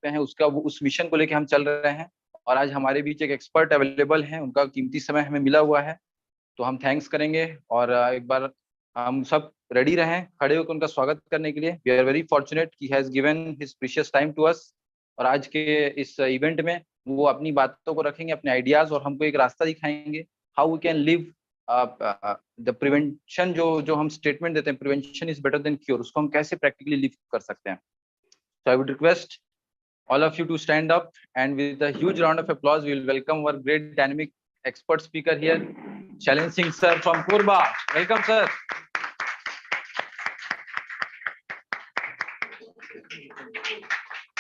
सकते हैं, उसका उस मिशन को लेके हम चल रहे हैं। और आज हमारे बीच एक एक्सपर्ट अवेलेबल है, उनका कीमती समय हमें मिला हुआ है, तो हम थैंक्स करेंगे। और एक बार हम सब रेडी रहें खड़े होकर उनका स्वागत करने के लिए। वी आर वेरी फॉर्चुनेट कि has given his precious time to us. और आज के इस इवेंट में वो अपनी बातों को रखेंगे, अपने आइडियाज, और हमको एक रास्ता दिखाएंगे how we can live the prevention. जो हम स्टेटमेंट देते हैं, prevention is better then cure, उसको हम कैसे प्रैक्टिकली लिव कर सकते हैं। So I would request all of you to stand up, and with a huge round of applause, we will welcome our great dynamic expert speaker here, Shailendra Singh sir from Korba. Welcome, sir.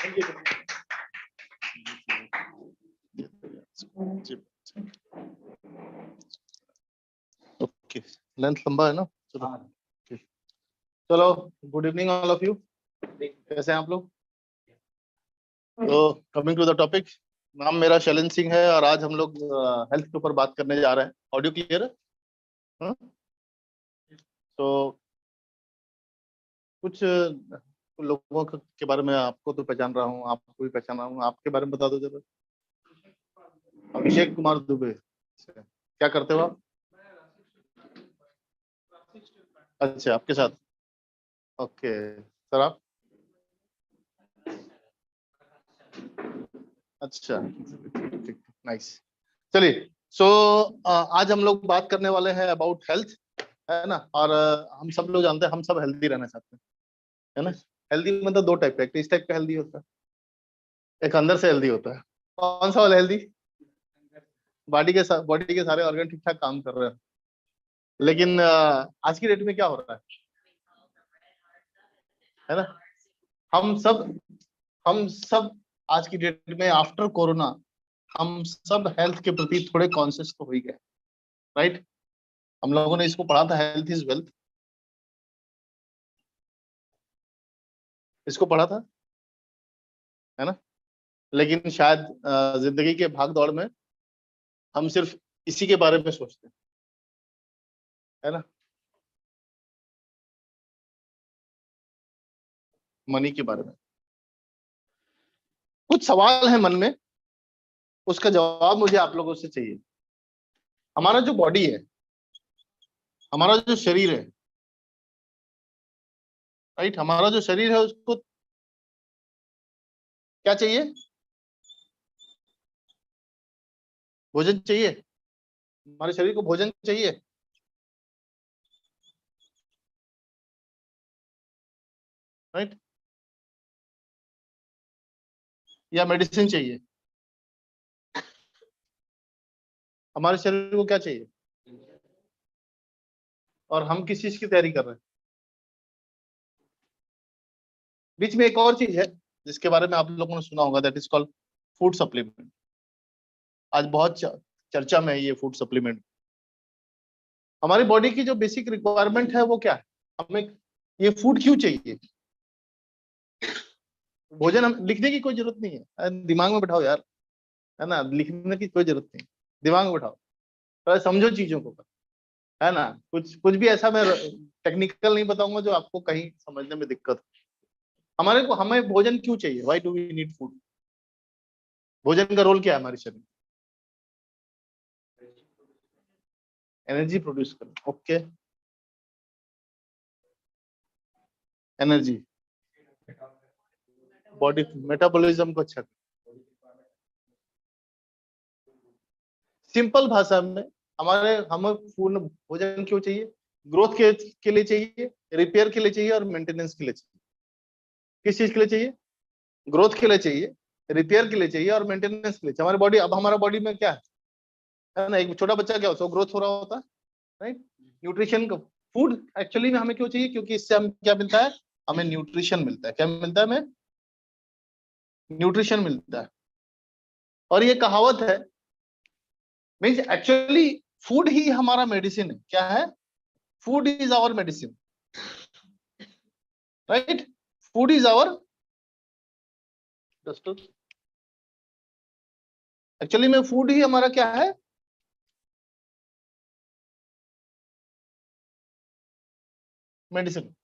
Thank you. Okay, length लंबा है ना? चलो, good evening all of you. कैसे हैं आप लोग? तो coming to the topic, नाम मेरा शैलेंद्र सिंह है और आज हम लोग हेल्थ के ऊपर बात करने जा रहे हैं। ऑडियो क्लियर है? तो कुछ लोगों के बारे में आपको तो पहचान रहा हूँ, आपको भी पहचान रहा हूँ, आपके बारे में बता दो जरा। अभिषेक कुमार दुबे, क्या करते हो आप? अच्छा, आपके साथ। ओके सर, आप? अच्छा, ठीक, नाइस। चलिए, सो आज हम लोग बात करने वाले हैं अबाउट हेल्थ, है ना। और हम सब लोग जानते हैं, हम सब हेल्दी रहना चाहते हैं, है ना। हेल्दी मतलब दो टाइप का, एक इस टाइप का हेल्दी होता है, एक अंदर से हेल्दी होता है। कौन सा वाला हेल्दी? बॉडी के सारे ऑर्गन ठीक ठाक काम कर रहे हैं। लेकिन आज की डेट में क्या हो रहा है ना, हम सब आज की डेट में आफ्टर कोरोना हम सब हेल्थ के प्रति थोड़े कॉन्शियस तो हो ही गए, राइट। हम लोगों ने इसको पढ़ा था, हेल्थ इज वेल्थ, इसको पढ़ा था, है ना। लेकिन शायद जिंदगी के भाग दौड़ में हम सिर्फ इसी के बारे में सोचते हैं, है ना, मनी के बारे में। कुछ सवाल है मन में, उसका जवाब मुझे आप लोगों से चाहिए। हमारा जो बॉडी है, हमारा जो शरीर है, राइट, हमारा जो शरीर है उसको क्या चाहिए? भोजन चाहिए। हमारे शरीर को भोजन चाहिए, राइट, या मेडिसिन चाहिए? हमारे शरीर को क्या चाहिए? और हम किस चीज की तैयारी कर रहे हैं? बीच में एक और चीज है जिसके बारे में आप लोगों ने सुना होगा, that is called food supplement. आज बहुत चर्चा में है ये फूड सप्लीमेंट। हमारी बॉडी की जो बेसिक रिक्वायरमेंट है वो क्या है? हमें ये फूड क्यों चाहिए? भोजन हम लिखने की कोई जरूरत नहीं है, दिमाग में बैठाओ यार, है ना, लिखने की कोई जरूरत नहीं, दिमाग में बैठाओ, थोड़ा समझो चीजों को, है ना। कुछ कुछ भी ऐसा मैं टेक्निकल नहीं बताऊंगा जो आपको कहीं समझने में दिक्कत। हमें भोजन क्यों चाहिए? Why do we need food? भोजन का रोल क्या है हमारे शरीर? एनर्जी प्रोड्यूस करना, ओके, एनर्जी, बॉडी मेटाबॉलिज्म को अच्छा। सिंपल भाषा में हमें फूड भोजन क्यों चाहिए? ग्रोथ के लिए चाहिए, रिपेयर के लिए चाहिए, और मेंटेनेंस के लिए चाहिए। किस चीज के लिए चाहिए? ग्रोथ के लिए चाहिए, रिपेयर के लिए चाहिए, और मेंटेनेंस के लिए चाहिए। हमारी बॉडी, अब हमारा बॉडी में क्या है ना, एक छोटा बच्चा क्या होता है, ग्रोथ हो रहा होता है, राइट। न्यूट्रिशन का फूड एक्चुअली में हमें क्यों चाहिए? क्योंकि इससे हम क्या मिलता है? हमें न्यूट्रिशन मिलता है। क्या मिलता है? हमें न्यूट्रिशन मिलता है। और ये कहावत है, मीन्स एक्चुअली फूड ही हमारा मेडिसिन है। क्या है? Food is our medicine, right. Food is our, actually में फूड ही हमारा क्या है? मेडिसिन।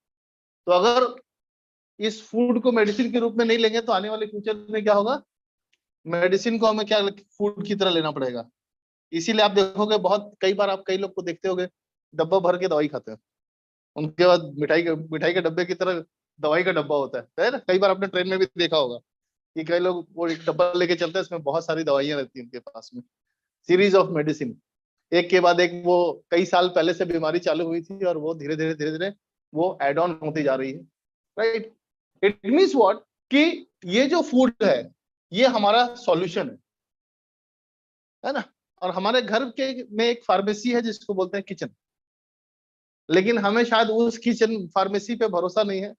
तो अगर इस फूड को मेडिसिन के रूप में नहीं लेंगे तो आने वाले फ्यूचर में क्या होगा, मेडिसिन को हमें क्या फूड की तरह लेना पड़ेगा। इसीलिए आप देखोगे बहुत कई बार आप कई लोग को देखते होगे डब्बा भर के दवाई खाते हैं, उनके बाद मिठाई के डब्बे की तरह दवाई का डब्बा होता है ना। कई बार आपने ट्रेन में भी देखा होगा कि कई लोग वो एक डब्बा लेके चलते हैं, इसमें बहुत सारी दवाइयां रहती हैं उनके पास में, सीरीज ऑफ मेडिसिन, एक के बाद एक। वो कई साल पहले से बीमारी चालू हुई थी और वो धीरे धीरे वो एड ऑन होती जा रही है, राइट। इट मीन्स व्हाट, कि ये जो फूड है ये हमारा सॉल्यूशन है ना। और हमारे घर के में एक फार्मेसी है जिसको बोलते हैं किचन, लेकिन हमें शायद उस किचन फार्मेसी पे भरोसा नहीं है।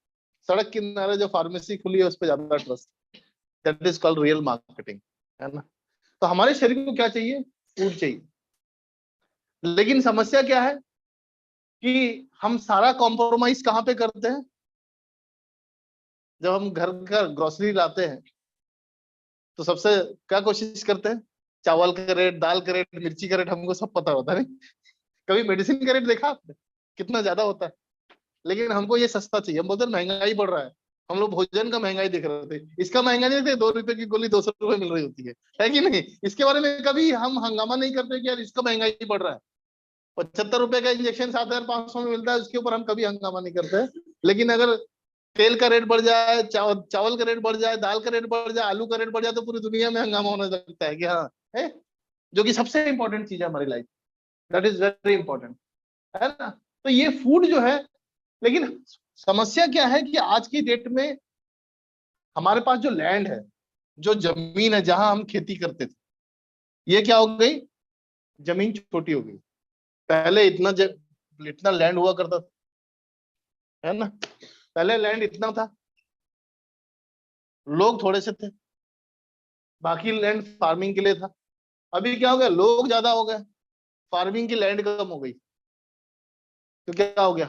सड़क किनारे जो फार्मेसी खुली है उस पर ज्यादा trust, that is called real marketing, है ना। तो हमारे शरीर को क्या चाहिए, फूड चाहिए। लेकिन समस्या क्या है कि हम सारा कॉम्प्रोमाइज कहाँ पे करते हैं, जब हम घर का ग्रोसरी लाते हैं तो सबसे क्या कोशिश करते हैं, चावल का रेट, दाल का रेट, मिर्ची का रेट हमको सब पता होता है। कभी मेडिसिन का रेट देखा आपने कितना ज्यादा होता है, लेकिन हमको ये सस्ता चाहिए। हम बोलते हैं महंगाई बढ़ रहा है, हम लोग भोजन का महंगाई देख रहे थे, इसका महंगा नहीं देखते, 2 रुपए की गोली 200 रुपए मिल रही होती है कि नहीं। इसके बारे में कभी हम हंगामा नहीं करते कि यार इसका महंगाई बढ़ रहा है। 75 रुपए का इंजेक्शन 7,500 में मिलता है, उसके ऊपर हम कभी हंगामा नहीं करते। लेकिन अगर तेल का रेट बढ़ जाए, चावल का रेट बढ़ जाए, दाल का रेट बढ़ जाए, आलू का रेट बढ़ जाए, तो पूरी दुनिया में हंगामा होने लगता है कि हाँ है, जो कि सबसे इंपॉर्टेंट चीज है हमारी life, that is very important, है ना। तो ये फूड जो है, लेकिन समस्या क्या है कि आज की डेट में हमारे पास जो लैंड है, जो जमीन है जहां हम खेती करते थे, ये क्या हो गई, जमीन छोटी हो गई। पहले इतना लैंड हुआ करता था, है ना। पहले लैंड इतना था, लोग थोड़े से थे, बाकी लैंड फार्मिंग के लिए था। अभी क्या हो गया, लोग ज्यादा हो गए, फार्मिंग की लैंड कम हो गई, तो क्या हो गया,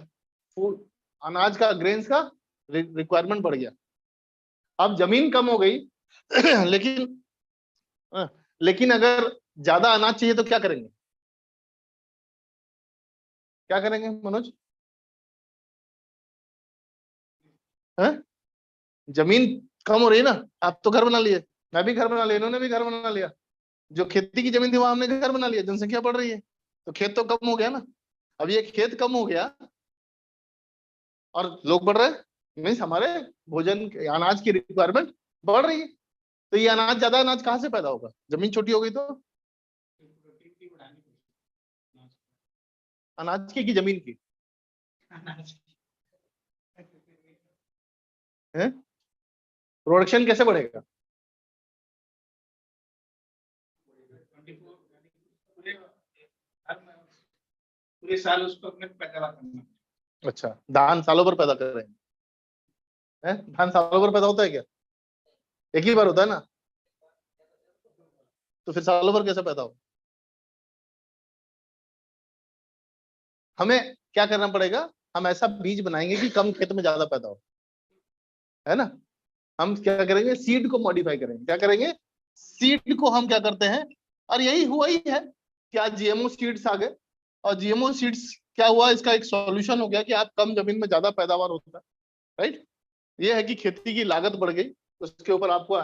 फूड, अनाज का, ग्रेन्स का रिक्वायरमेंट बढ़ गया। अब जमीन कम हो गई लेकिन लेकिन अगर ज्यादा अनाज चाहिए तो क्या करेंगे, क्या करेंगे मनोज, है? जमीन कम हो रही है ना। आप तो घर बना लिए, मैं भी घर बना लिया, इन्होंने भी घर बना लिया, जो खेती की जमीन थी वहां हमने घर बना लिया, जनसंख्या बढ़ रही है तो खेत तो कम हो गया ना। अब ये खेत कम हो गया और लोग बढ़ रहे हैं, मीन्स हमारे भोजन अनाज की रिक्वायरमेंट बढ़ रही है। तो ये अनाज, ज्यादा अनाज कहाँ से पैदा होगा, जमीन छोटी हो गई तो। अनाज की जमीन की है, प्रोडक्शन कैसे बढ़ेगा। पूरे साल उसको अपने पैदावार करना। अच्छा, धान सालों भर पैदा कर रहे हैं, धान सालों भर पैदा होता है क्या, एक ही बार होता है ना, तो फिर सालों भर कैसे पैदा हो। हमें क्या करना पड़ेगा, हम ऐसा बीज बनाएंगे कि कम खेत में ज्यादा पैदा हो, है ना। हम क्या करेंगे, सीड को मॉडिफाई करेंगे, क्या करेंगे, सीड को हम क्या करते हैं, और यही हुआ ही है कि आज जीएमओ सीड्स आ गए। और जीएमओ सीड्स क्या हुआ, इसका एक सॉल्यूशन हो गया कि आप कम जमीन में ज्यादा पैदावार होता है, राइट। ये है कि खेती की लागत बढ़ गई, उसके ऊपर आपको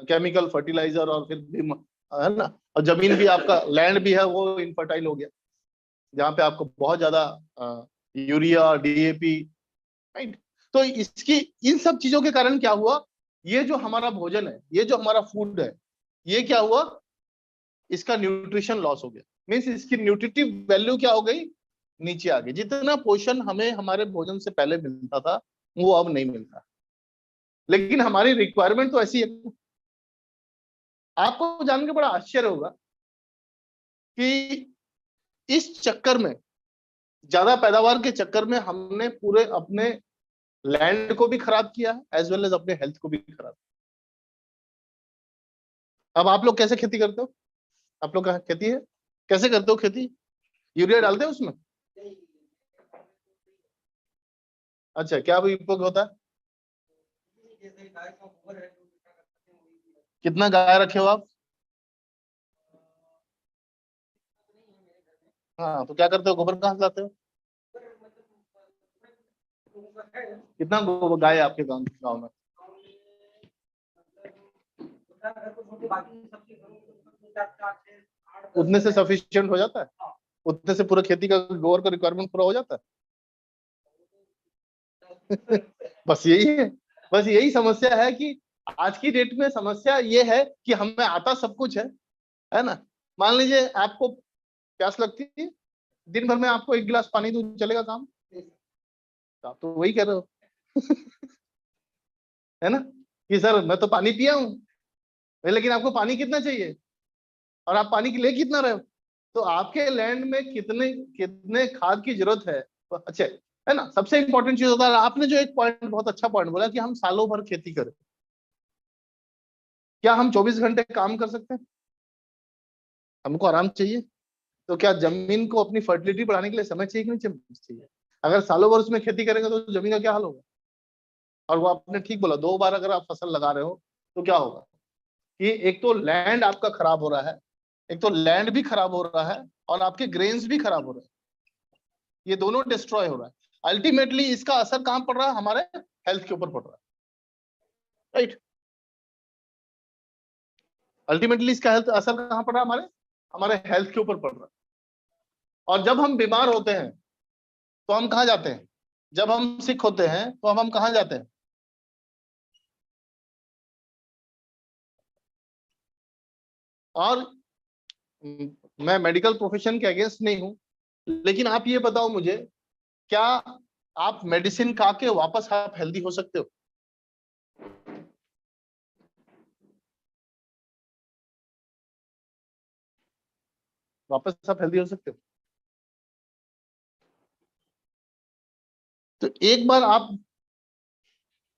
केमिकल फर्टिलाइजर और फिर भी है ना, और जमीन भी आपका लैंड भी है वो इनफर्टाइल हो गया, जहाँ पे आपको बहुत ज्यादा यूरिया, डीएपी, राइट। तो इसकी, इन सब चीजों के कारण क्या हुआ, ये जो हमारा भोजन है, ये जो हमारा फूड है, ये क्या हुआ, इसका न्यूट्रिशन लॉस हो गया। मीन्स इसकी न्यूट्रिटिव वैल्यू क्या हो गई, नीचे आ गई। जितना पोषण हमें हमारे भोजन से पहले मिलता था वो अब नहीं मिलता, लेकिन हमारी रिक्वायरमेंट तो ऐसी है। आपको जान के बड़ा आश्चर्य होगा कि इस चक्कर में, ज्यादा पैदावार के चक्कर में, हमने पूरे अपने लैंड को भी खराब किया है एज वेल एज अपने हेल्थ को भी खराब। अब आप लोग कैसे खेती करते हो, आप लोग कहाँ खेती है, कैसे करते हो खेती, यूरिया डालते हो उसमें, अच्छा क्या उपयोग होता है, कितना गाय रखे हो आप, हाँ तो क्या करते हो, गोबर कहाँ से लाते हो, कितना गाय है आपके गाँव में? उतने से सफिशिएंट हो जाता है? उतने से पूरा खेती का गोबर का रिक्वायरमेंट पूरा हो जाता है? बस यही है, बस यही समस्या है कि आज की डेट में समस्या ये है कि हमें आता सब कुछ है ना। मान लीजिए आपको प्यास लगती है, दिन भर में आपको 1 गिलास पानी दूं चलेगा काम? आप तो वही कह रहे हो है ना, कि सर मैं तो पानी पिया हूं, लेकिन आपको पानी कितना चाहिए और आप पानी के लिए कितना रहे हो? तो आपके लैंड में कितने कितने खाद की जरूरत है, अच्छा है ना। सबसे इंपॉर्टेंट चीज होता है, आपने जो एक पॉइंट बहुत अच्छा पॉइंट बोला कि हम सालों भर खेती करें। क्या हम 24 घंटे काम कर सकते हैं? हमको आराम चाहिए। तो क्या जमीन को अपनी फर्टिलिटी बढ़ाने के लिए समय चाहिए कि नहीं चाहिए? अगर सालों भर उसमें खेती करेंगे तो जमीन का क्या हाल होगा? और वो आपने ठीक बोला, 2 बार अगर आप फसल लगा रहे हो तो क्या होगा कि एक तो लैंड आपका खराब हो रहा है, एक तो लैंड भी खराब हो रहा है और आपके ग्रेन्स भी खराब हो रहे हैं, ये दोनों डिस्ट्रॉय हो रहा है। अल्टीमेटली इसका असर कहां पड़ रहा है? हमारे हेल्थ के ऊपर पड़ रहा है, राइट। अल्टीमेटली इसका हेल्थ असर कहां पड़ रहा है? हमारे हमारे हेल्थ के ऊपर पड़ रहा है। और जब हम बीमार होते हैं तो हम कहाँ जाते हैं? जब हम सिक होते हैं तो हम कहाँ जाते हैं? और मैं मेडिकल प्रोफेशन के अगेंस्ट नहीं हूं, लेकिन आप ये बताओ मुझे, क्या आप मेडिसिन खा के वापस आप हेल्दी हो सकते हो? वापस आप हेल्दी हो सकते हो? तो एक बार आप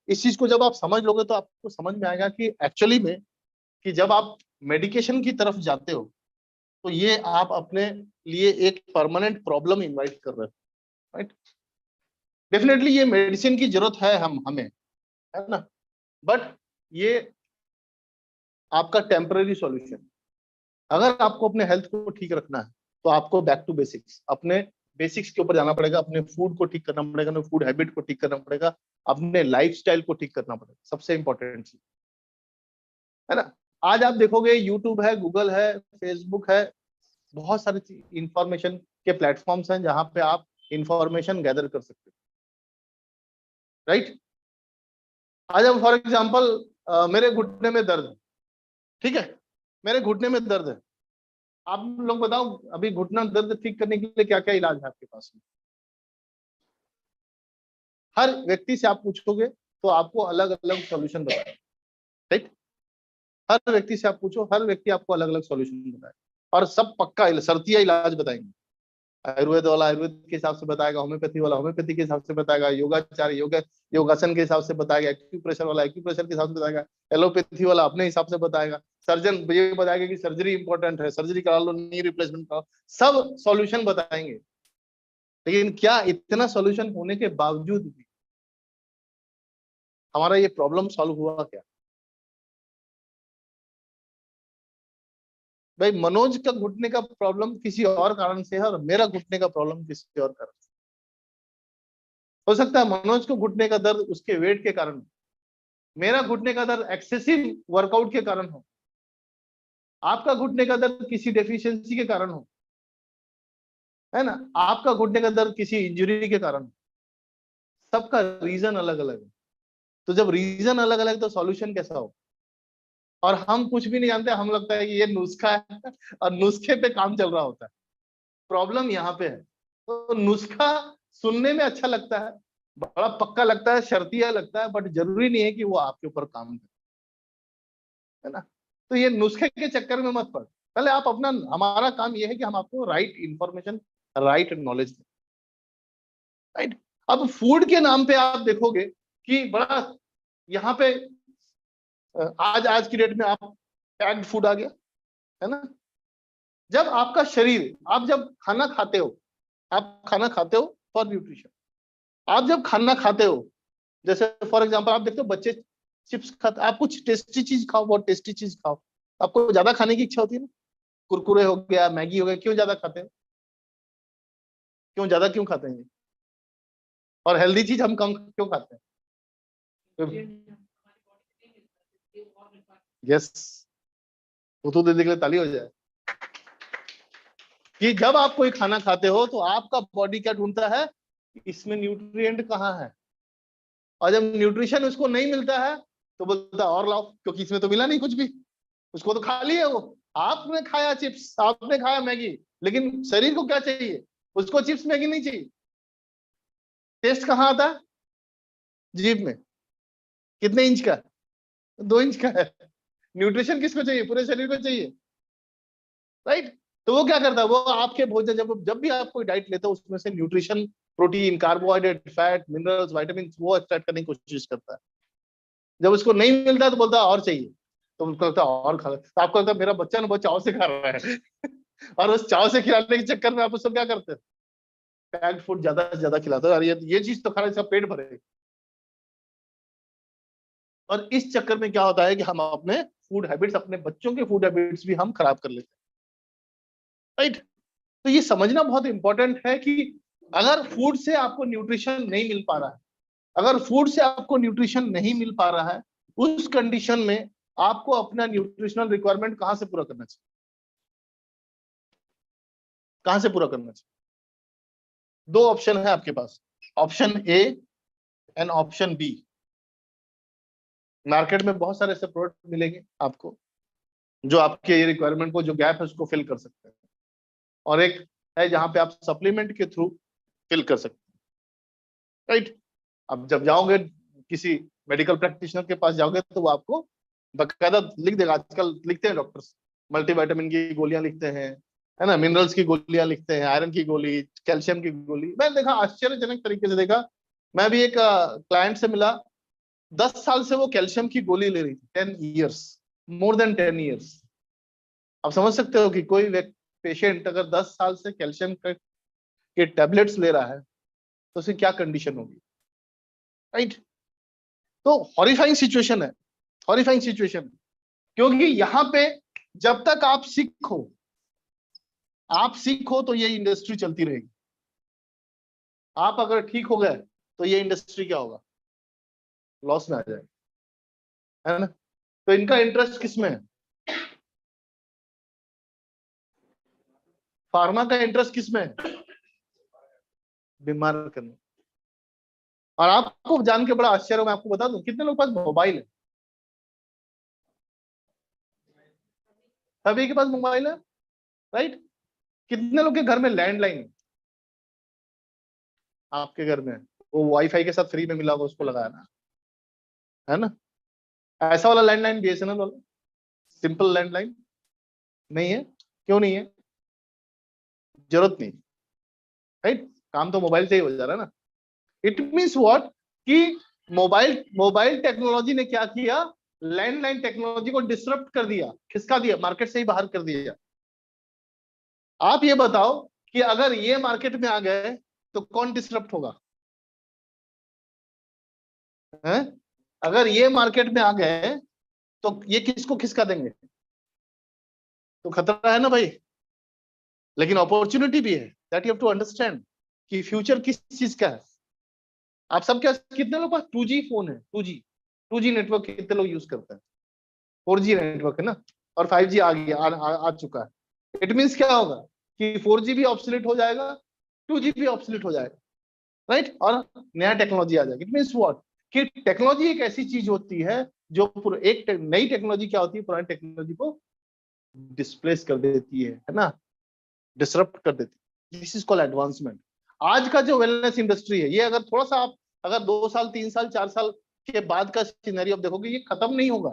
इस चीज को जब आप समझ लोगे तो आपको समझ में आएगा कि एक्चुअली में कि जब आप मेडिकेशन की तरफ जाते हो तो ये आप अपने लिए एक परमानेंट प्रॉब्लम इनवाइट कर रहे हो, राइट। डेफिनेटली ये मेडिसिन की जरूरत है हमें, है ना, बट ये आपका टेम्पररी सॉल्यूशन। अगर आपको अपने हेल्थ को ठीक रखना है तो आपको बैक टू बेसिक्स, अपने बेसिक्स के ऊपर जाना पड़ेगा, अपने फूड को ठीक करना पड़ेगा, अपने फूड हैबिट को ठीक करना पड़ेगा, अपने लाइफस्टाइल को ठीक करना पड़ेगा, सबसे इंपॉर्टेंट चीज, है ना। आज आप देखोगे यूट्यूब है, गूगल है, फेसबुक है, बहुत सारे इंफॉर्मेशन के प्लेटफॉर्म्स हैं जहां पे आप इंफॉर्मेशन गैदर कर सकते हो, राइट। आज हम फॉर एग्जांपल मेरे घुटने में दर्द है, ठीक है, मेरे घुटने में दर्द है, आप लोग बताओ अभी घुटना दर्द ठीक करने के लिए क्या क्या इलाज है आपके पास में? हर व्यक्ति से आप पूछोगे तो आपको अलग अलग सॉल्यूशन बताएगा, राइट। हर व्यक्ति से आप पूछो, हर व्यक्ति आपको अलग अलग सॉल्यूशन बताएगा और सब पक्का शर्तिया इलाज बताएंगे। आयुर्वेद वाला आयुर्वेद के हिसाब से बताएगा, होम्योपैथी वाला होम्योपैथी के हिसाब से बताएगा, योगाचार्य योगासन के हिसाब से बताएगा, एक्यूप्रेशर वाला एक्यूप्रेशर के हिसाब से बताएगा, एलोपैथी वाला अपने हिसाब से बताएगा, सर्जन ये बताएगा कि सर्जरी इंपॉर्टेंट है, सर्जरी करा लो, नी रिप्लेसमेंट कराओ, सब सॉल्यूशन बताएंगे। लेकिन क्या इतना सॉल्यूशन होने के बावजूद भी हमारा ये प्रॉब्लम सॉल्व हुआ क्या? भाई मनोज का घुटने का प्रॉब्लम किसी और कारण से है और मेरा घुटने का प्रॉब्लम किसी और कारण से हो सकता है। मनोज को घुटने का दर्द उसके वेट के कारण, मेरा घुटने का दर्द एक्सेसिव वर्कआउट के कारण हो, आपका घुटने का दर्द किसी डेफिशिएंसी के कारण हो, है ना, आपका घुटने का दर्द किसी इंजरी के कारण हो। सबका रीजन अलग अलग है। तो जब रीजन अलग अलग तो सॉल्यूशन कैसा हो? और हम कुछ भी नहीं जानते, हम लगता है कि ये नुस्खा है और नुस्खे पे काम चल रहा होता है। प्रॉब्लम यहाँ पे है। तो नुस्खा सुनने में अच्छा लगता है, बड़ा पक्का लगता है, शर्तिया लगता है, बट जरूरी नहीं है कि वो आपके ऊपर काम करे, है ना। तो ये नुस्खे के चक्कर में मत पड़। पहले आप अपना, हमारा काम ये है कि हम आपको राइट इंफॉर्मेशन, राइट नॉलेज दें, राइट। अब फूड के नाम पे आप देखोगे कि बड़ा यहाँ पे आज आज की डेट में आप पैक्ड फूड आ गया, है ना। जब आपका शरीर, आप जब खाना खाते हो, आप खाना खाते हो फॉर न्यूट्रिशन, आप जब खाना खाते हो, जैसे फॉर एग्जांपल आप देखते हो बच्चे चिप्स खाते, आप कुछ टेस्टी चीज खाओ, बहुत टेस्टी चीज खाओ, आपको ज्यादा खाने की इच्छा होती है ना। कुरकुरे हो गया, मैगी हो गया, क्यों ज्यादा खाते हैं? क्यों ज्यादा क्यों खाते हैं? और हेल्दी चीज हम कम क्यों खाते हैं? यस, वो दे के लिए ताली हो जाए कि जब आप कोई खाना खाते हो तो आपका बॉडी क्या ढूंढता है, इसमें न्यूट्रिएंट कहाँ है, और जब न्यूट्रिशन उसको नहीं मिलता है तो बोलता है और लाओ, क्योंकि इसमें तो मिला नहीं कुछ भी, उसको तो खा लिया वो। आपने खाया चिप्स, आपने खाया मैगी, लेकिन शरीर को क्या चाहिए, उसको चिप्स मैगी नहीं चाहिए। टेस्ट कहाँ आता है, जीभ में। कितने इंच का, 2 इंच का है। न्यूट्रिशन किसको चाहिए, पूरे शरीर को चाहिए, राइट। तो वो क्या करता है, वो आपके भोजन जब भी आप कोई डाइट लेते हो उसमें से nutrition, protein, carbohydrate, fat, minerals, vitamin वो एक्सट्रैक्ट करने की कोशिश करता है। जब उसको नहीं मिलता है तो बोलता है और चाहिए, तो उनको लगता है और खा, तो आपको लगता है मेरा बच्चा ना बहुत चाव से खा रहा है और उस चाव से खिलाने के चक्कर में आप उसको क्या करते हैं, पैक्ड फूड ज्यादा से ज्यादा खिलाते हो, और ये चीज तो खा रहा है, इसका पेट भरे। और इस चक्कर में क्या होता है कि हम अपने फूड हैबिट्स, अपने बच्चों के फूड हैबिट्स भी हम खराब कर लेते हैं, राइट। तो ये समझना बहुत इंपॉर्टेंट है कि अगर फूड से आपको न्यूट्रिशन नहीं मिल पा रहा है, अगर फूड से आपको न्यूट्रिशन नहीं मिल पा रहा है, उस कंडीशन में आपको अपना न्यूट्रिशनल रिक्वायरमेंट कहां से पूरा करना चाहिए, कहां से पूरा करना चाहिए? 2 ऑप्शन है आपके पास, option A and option B. Market में बहुत सारे ऐसे प्रोडक्ट मिलेंगे आपको जो आपके ये रिक्वायरमेंट को, जो गैप है उसको फिल कर सकते हैं, और एक है जहां पे आप सप्लीमेंट के थ्रू फिल कर सकते हैं, राइट। अब जब जाओगे किसी मेडिकल प्रैक्टिशनर के पास जाओगे तो वो आपको बकायदा लिख देगा, आजकल लिखते हैं डॉक्टर्स, मल्टीविटामिन की गोलियां लिखते हैं, है ना, मिनरल्स की गोलियां लिखते हैं, आयरन की गोली, कैल्शियम की गोली। मैंने देखा, आश्चर्यजनक तरीके से देखा, मैं भी एक क्लाइंट से मिला, 10 साल से वो कैल्शियम की गोली ले रही थी, 10 ईयर्स, मोर देन 10 ईयर्स। आप समझ सकते हो कि कोई पेशेंट अगर 10 साल से कैल्शियम के टैबलेट्स ले रहा है तो उसकी क्या कंडीशन होगी, राइट। तो हॉरिफाइंग सिचुएशन है, हॉरिफाइंग सिचुएशन, क्योंकि यहाँ पे जब तक आप सीखो तो ये इंडस्ट्री चलती रहेगी। आप अगर ठीक हो गए तो ये इंडस्ट्री क्या होगा, लॉस में आ जाएगा, है ना। तो इनका इंटरेस्ट किसमें है, फार्मा का इंटरेस्ट किसमें है, बीमार करने। और आपको जान के बड़ा आश्चर्य, मैं आपको बता दूं, कितने लोग पास मोबाइल है, सभी के पास मोबाइल है, राइट। कितने लोग के घर में लैंडलाइन है, आपके घर में वो वाईफाई के साथ फ्री में मिला होगा, उसको लगाया ना, है ना। ऐसा वाला लैंडलाइन बीएसएनएल वाला सिंपल लैंडलाइन नहीं है, क्यों नहीं है, जरूरत नहीं, राइट। काम तो मोबाइल से ही हो जा रहा है ना। इट मीन्स व्हाट, कि मोबाइल टेक्नोलॉजी ने क्या किया, लैंडलाइन टेक्नोलॉजी को डिसरप्ट कर दिया, खिसका दिया, मार्केट से ही बाहर कर दिया। आप ये बताओ कि अगर ये मार्केट में आ गए तो कौन डिसरप्ट होगा, हैं? अगर ये मार्केट में आ गए तो ये किसको खिसका देंगे, तो खतरा है ना भाई। लेकिन अपॉर्चुनिटी भी है, that you have to understand कि फ्यूचर किस चीज का है। आप सब क्या, कितने लोग पास 2G फोन है, 2G नेटवर्क कितने लोग यूज करते हैं, 4G नेटवर्क है ना, और 5G आ गया, आ चुका है। इट मीन्स क्या होगा कि 4G भी ऑब्सोलीट हो जाएगा, 2G भी ऑब्सोलीट हो जाएगा, राइट, और नया टेक्नोलॉजी आ जाएगा। इट मीन्स व्हाट, कि टेक्नोलॉजी एक ऐसी चीज होती है जो एक नई टेक्नोलॉजी क्या होती है, पुरानी टेक्नोलॉजी को डिस्प्लेस कर देती है ना, डिसरप्ट कर देती है। This is called advancement. आज का जो वेलनेस इंडस्ट्री है, ये अगर थोड़ा सा आप अगर 2 साल 3 साल 4 साल के बाद का सिनेरियो आप देखोगे, ये खत्म नहीं होगा,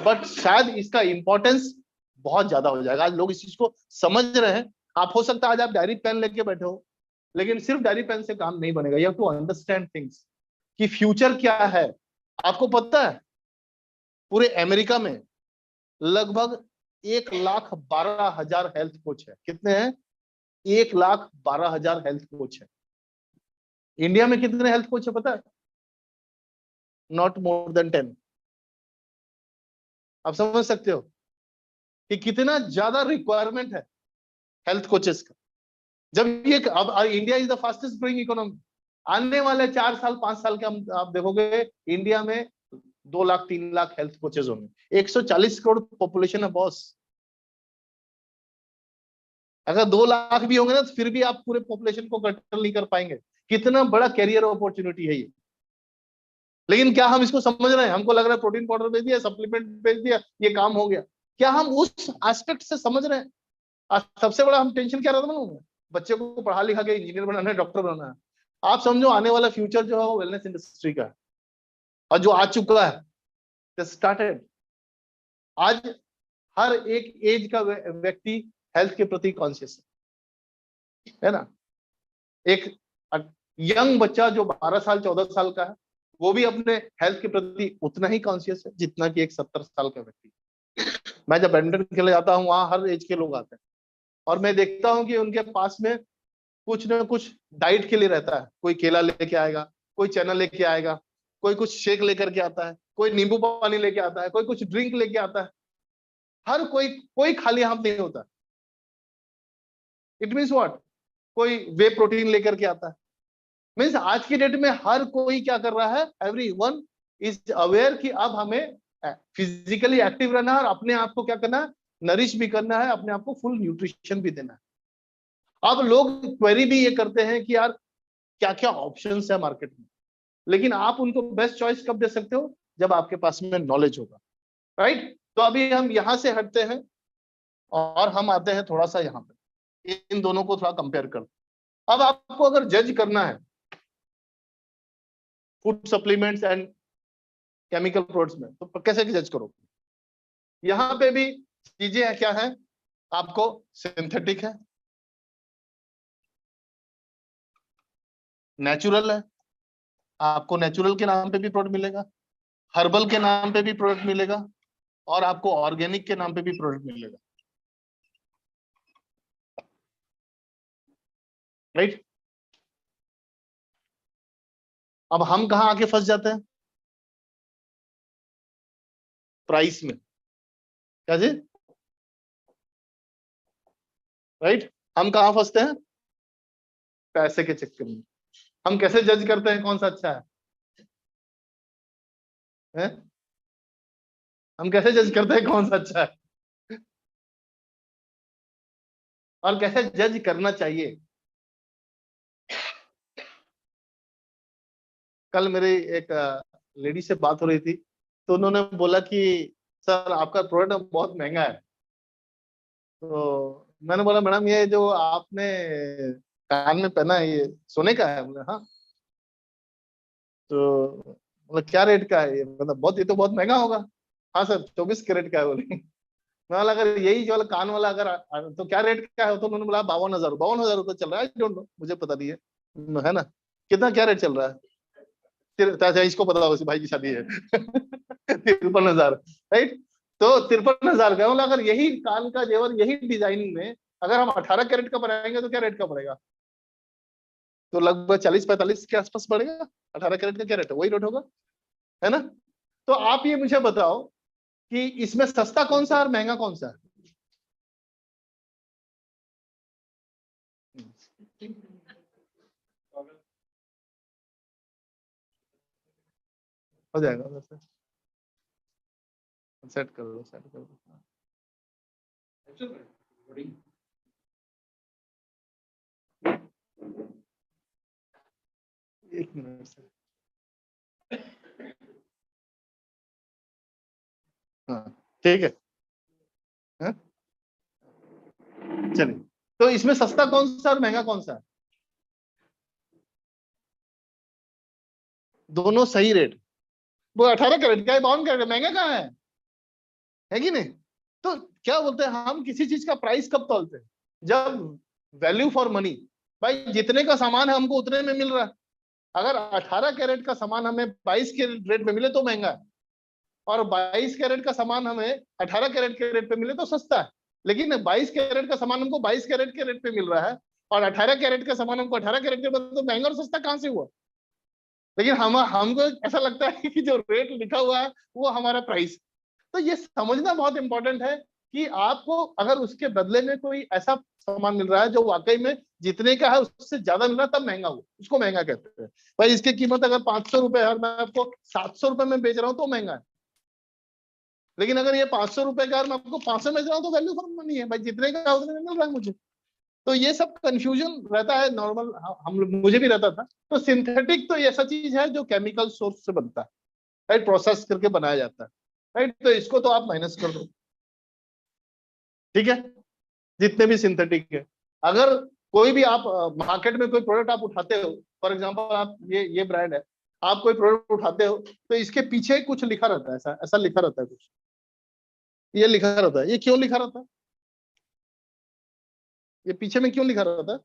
बट शायद इसका इंपॉर्टेंस बहुत ज्यादा हो जाएगा। आज लोग इस चीज को समझ रहे हैं। आप हो सकता है आज आप डायरी पेन लेके बैठे हो, लेकिन सिर्फ डायरी पेन से काम नहीं बनेगा, you have to understand things कि फ्यूचर क्या है। आपको पता है पूरे अमेरिका में लगभग 1,12,000 हेल्थ कोच है। कितने हैं, 1,12,000 हेल्थ कोच है। इंडिया में कितने हेल्थ कोच है पता है, नॉट मोर देन 10। आप समझ सकते हो कि कितना ज्यादा रिक्वायरमेंट है हेल्थ कोचेस का। जब ये अब India is the fastest growing economy, आने वाले 4 साल 5 साल के हम आप देखोगे इंडिया में 2 लाख 3 लाख हेल्थ कोचेज होंगे। 140 करोड़ पॉपुलेशन है बॉस। अगर 2 लाख भी होंगे ना तो फिर भी आप पूरे पॉपुलेशन को कंट्रोल नहीं कर पाएंगे। कितना बड़ा कैरियर अपॉर्चुनिटी है ये। लेकिन क्या हम इसको समझ रहे हैं? हमको लग रहा है प्रोटीन पाउडर बेच दिया, सप्लीमेंट बेच दिया, ये काम हो गया। क्या हम उस एस्पेक्ट से समझ रहे हैं? आज सबसे बड़ा हम टेंशन क्या रहता है, बच्चे को पढ़ा लिखा के इंजीनियर बनाना है, डॉक्टर बनाना है। आप समझो आने वाला फ्यूचर जो है वो वेलनेस इंडस्ट्री का है, और जो आ चुका है स्टार्टेड। आज हर एक एज का व्यक्ति हेल्थ के प्रति कॉन्शियस है ना। एक यंग बच्चा जो 12 साल 14 साल का है वो भी अपने हेल्थ के प्रति उतना ही कॉन्शियस है जितना कि एक 70 साल का व्यक्ति। मैं जब बैडमिंटन खेलने जाता हूँ वहां हर एज के लोग आते हैं, और मैं देखता हूँ कि उनके पास में कुछ ना कुछ डाइट के लिए रहता है। कोई केला लेके आएगा, कोई चना लेके आएगा, कोई कुछ शेक लेकर के आता है, कोई नींबू पानी लेके आता है, कोई कुछ ड्रिंक लेके आता है। हर कोई खाली हाथ नहीं होता। It means what? कोई वे प्रोटीन लेकर के आता है। मीन्स आज की डेट में हर कोई क्या कर रहा है, एवरीवन इज अवेयर कि अब हमें फिजिकली एक्टिव रहना है और अपने आप को क्या करना है, नरिश भी करना है, अपने आप को फुल न्यूट्रिशन भी देना है। अब लोग क्वेरी भी ये करते हैं कि यार क्या क्या ऑप्शंस है मार्केट में, लेकिन आप उनको बेस्ट चॉइस कब दे सकते हो? जब आपके पास में नॉलेज होगा, राइट। तो अभी हम यहां से हटते हैं और हम आते हैं थोड़ा सा यहाँ पे, इन दोनों को थोड़ा कंपेयर कर। अब आपको अगर जज करना है food supplements and chemical products में, तो कैसे जज करोगे? यहाँ पे भी चीजें क्या है, आपको सिंथेटिक है, नेचुरल है, आपको नेचुरल के नाम पे भी प्रोडक्ट मिलेगा, हर्बल के नाम पे भी प्रोडक्ट मिलेगा, और आपको ऑर्गेनिक के नाम पे भी प्रोडक्ट मिलेगा, राइट। अब हम कहाँ आके फंस जाते हैं? प्राइस में। क्या जी? राइट। हम कहाँ फंसते हैं? पैसे के चक्कर में। हम कैसे जज करते हैं कौन सा अच्छा है? हम कैसे जज करते हैं कौन सा अच्छा है और कैसे जज करना चाहिए? कल मेरे एक लेडी से बात हो रही थी, तो उन्होंने बोला कि सर आपका प्रोडक्ट बहुत महंगा है। तो मैंने बोला मैडम ये जो आपने कान में पहना है ये सोने का है? बोले हाँ। तो मतलब क्या रेट का है ये? मतलब बहुत, ये तो बहुत महंगा होगा। हाँ सर 24 कैरेट का है। बोले मैं बोला अगर यही जो कान वाला अगर तो क्या रेट का है? तो उन्होंने बोला 52,000 रुपये चल रहा है। आई डोंट नो, मुझे पता नहीं है ना कितना क्या रेट चल रहा है। इसको पता होगा, भाई की शादी है 53,000, राइट। तो 53,000 का मतलब अगर यही कान का जेवर यही डिजाइनिंग में अगर हम 18 कैरेट का बनाएंगे तो क्या रेट का पड़ेगा? तो लगभग 40-45 के आसपास पड़ेगा। 18 कैरेट का क्या रेट है? वही रेट होगा, है ना। तो आप ये मुझे बताओ कि इसमें सस्ता कौन सा और महंगा कौन सा है? हो जाएगा वैसे। सेट कर लो, सेट कर लो। एक मिनट से। हाँ ठीक है, चलिए। तो इसमें सस्ता कौन सा और महंगा कौन सा है? दोनों सही रेट। वो 18 कैरेट का है, 52 कैरेट, महंगा कहाँ है कि नहीं? तो क्या बोलते हैं हम, किसी चीज का प्राइस कब तोलते हैं? जब वैल्यू फॉर मनी, भाई जितने का सामान है हमको उतने में मिल रहा है। अगर 18 कैरेट का सामान हमें 22 के रेट में मिले तो महंगा है, और 22 कैरेट का सामान हमें 18 कैरेट के रेट पे मिले तो सस्ता है। लेकिन 22 कैरेट का सामान हमको 22 कैरेट के रेट पे मिल रहा है और 18 कैरेट का सामान हमको 18 कैरेट के रेट, तो महंगा और सस्ता कहां से हुआ? लेकिन हमको ऐसा लगता है कि जो रेट लिखा हुआ है वो हमारा प्राइस। तो ये समझना बहुत इंपॉर्टेंट है कि आपको अगर उसके बदले में कोई ऐसा सामान मिल रहा है जो वाकई में जितने का है उससे ज्यादा मिल रहा तब महंगा हुआ, उसको महंगा कहते हैं। भाई इसकी कीमत अगर 500 रुपए है और मैं आपको 700 रुपए में बेच रहा हूँ तो महंगा है, लेकिन अगर ये 500 रुपए का मैं आपको 500 में बेच रहा हूँ तो वैल्यू फॉर मनी है भाई, जितने का उतने में मिल रहा है मुझे। तो ये सब कंफ्यूजन रहता है नॉर्मल, हम मुझे भी रहता था। तो सिंथेटिक तो ऐसा चीज है जो केमिकल सोर्स से बनता है, राइट, प्रोसेस करके बनाया जाता है, राइट। तो इसको तो आप माइनस कर दो, ठीक है, जितने भी सिंथेटिक है। अगर कोई भी आप मार्केट में कोई प्रोडक्ट आप उठाते हो, फॉर एग्जांपल आप ये ब्रांड है, आप कोई प्रोडक्ट उठाते हो तो इसके पीछे कुछ लिखा रहता है, ऐसा ऐसा लिखा रहता है कुछ, ये लिखा रहता है। ये क्यों लिखा रहता है, ये पीछे में क्यों लिखा रहता है?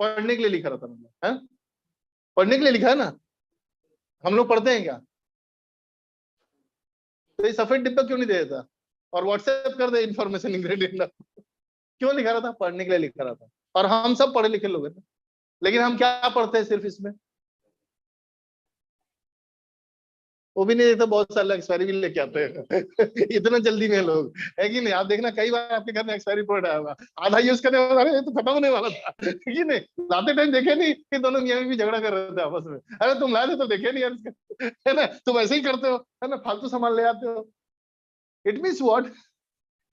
पढ़ने के लिए लिखा रहता है, मतलब है पढ़ने के लिए लिखा है ना, हम लोग पढ़ते हैं क्या? तो ये सफेद डिब्बा क्यों नहीं दे देता और व्हाट्सएप कर दे इंफॉर्मेशन इंग्रेडिएंट? क्यों लिखा रहता? पढ़ने के लिए लिखा रहता। और हम सब पढ़े लिखे लोग हैं, लेकिन हम क्या पढ़ते हैं सिर्फ इसमें, वो भी नहीं देता, बहुत सारे एक्सपायरी भी लेके आते हैं इतना जल्दी में लोग, है कि नहीं? आप देखना कई बार आपके घर में एक्सपायरी प्रोडक्ट आया होगा, आधा यूज करने वाला, अरे ये तो खत्म होने वाला था है कि नहीं? लाते टाइम देखे नहीं कि दोनों मियां भी झगड़ा कर रहे थे आपस में, अरे तुम लाए थे तो देखे नहीं यार इसका, है ना? तुम ऐसे ही करते हो, है ना, फालतू सामान ले आते हो। इट मीन्स व्हाट,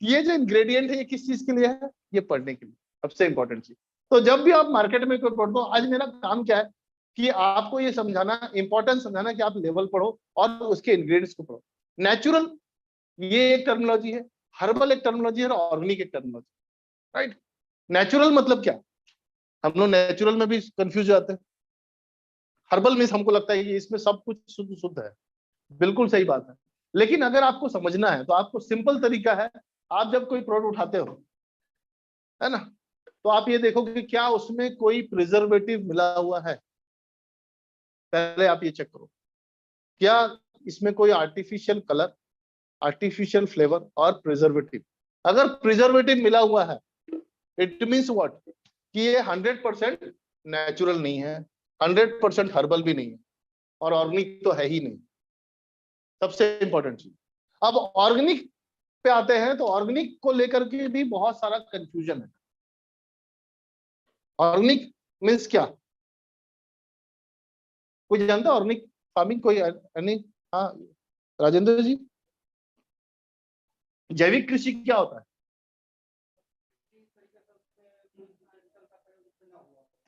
ये जो इंग्रेडिएंट है ये किस चीज के लिए है? ये पढ़ने के लिए, सबसे इंपॉर्टेंट चीज। तो जब भी आप मार्केट में कोई प्रोडक्ट, तो आज मेरा काम क्या है कि आपको ये समझाना, इंपॉर्टेंस समझाना कि आप लेवल पढ़ो और उसके इंग्रेडिएंट्स को पढ़ो। नेचुरल ये एक टर्मिनोलॉजी है, हर्बल एक टर्मिनोलॉजी है और ऑर्गेनिक एक टर्मिनोलॉजी, राइट। नेचुरल मतलब क्या? हम लोग नेचुरल में भी कंफ्यूज हो जाते हैं। हर्बल मीन्स हमको लगता है कि इसमें सब कुछ शुद्ध शुद्ध है, बिल्कुल सही बात है। लेकिन अगर आपको समझना है तो आपको सिंपल तरीका है, आप जब कोई प्रोडक्ट उठाते हो, है ना, तो आप ये देखो कि क्या उसमें कोई प्रिजर्वेटिव मिला हुआ है, पहले आप ये चेक करो। क्या इसमें कोई आर्टिफिशियल कलर, आर्टिफिशियल फ्लेवर और प्रिजर्वेटिव, अगर प्रिजर्वेटिव मिला हुआ है इट मीन्स व्हाट, कि ये 100% नेचुरल नहीं है, 100% हर्बल भी नहीं है और ऑर्गेनिक तो है ही नहीं, सबसे इंपॉर्टेंट चीज। अब ऑर्गेनिक पे आते हैं तो ऑर्गेनिक को लेकर के भी बहुत सारा कंफ्यूजन है। ऑर्गेनिक मीन्स क्या, कोई जानता है ऑर्गेनिक फार्मिंग? कोई नहीं? हाँ राजेंद्र जी, जैविक कृषि क्या होता है?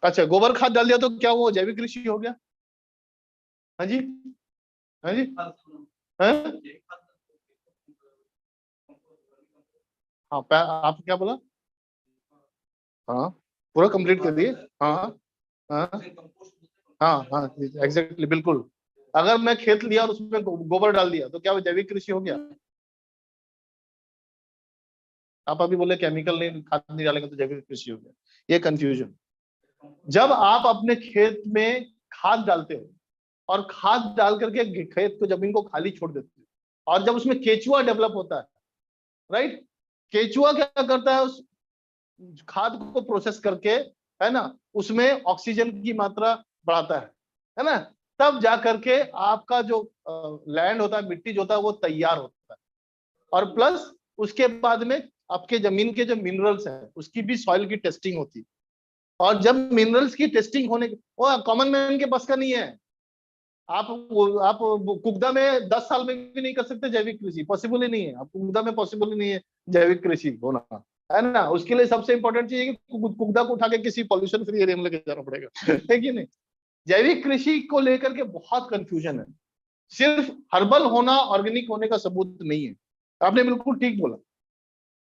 अच्छा, गोबर खाद डाल दिया तो क्या वो जैविक कृषि हो गया? हाँ जी, हाँ जी, हाँ हाँ, आप क्या बोला? हाँ पूरा कंप्लीट कर दिए, हाँ हाँ हाँ हाँ एग्जैक्टली, बिल्कुल। अगर मैं खेत लिया और उसमें गोबर डाल दिया तो क्या वो जैविक कृषि हो गया? आप अभी बोले केमिकल नहीं, खाद नहीं डालेंगे तो जैविक कृषि हो गया, ये कंफ्यूजन। जब आप अपने खेत में खाद डालते हो और खाद डाल करके खेत को, जमीन को खाली छोड़ देते हो और जब उसमें केचुआ डेवलप होता है, राइट, केचुआ क्या करता है, उस खाद को प्रोसेस करके, है ना, उसमें ऑक्सीजन की मात्रा बढ़ाता है ना, तब जा करके आपका जो लैंड होता है, मिट्टी जो होता है वो तैयार होता है। और प्लस उसके बाद में आपके जमीन के जो मिनरल्स हैं उसकी भी सॉइल की टेस्टिंग होती है। और जब मिनरल्स की टेस्टिंग होने, वो कॉमन मैन के बस का नहीं है। आप कुकदा में 10 साल में भी नहीं कर सकते जैविक कृषि, पॉसिबल ही नहीं है। आप कुकदा में पॉसिबल ही नहीं है जैविक कृषि होना, है ना। उसके लिए सबसे इंपॉर्टेंट चीज है कि कुकदा को उठा के किसी पॉल्यूशन फ्री एरिया में लेके जाना पड़ेगा है कि नहीं? जैविक कृषि को लेकर के बहुत कंफ्यूजन है। सिर्फ हर्बल होना ऑर्गेनिक होने का सबूत नहीं है। आपने बिल्कुल ठीक बोला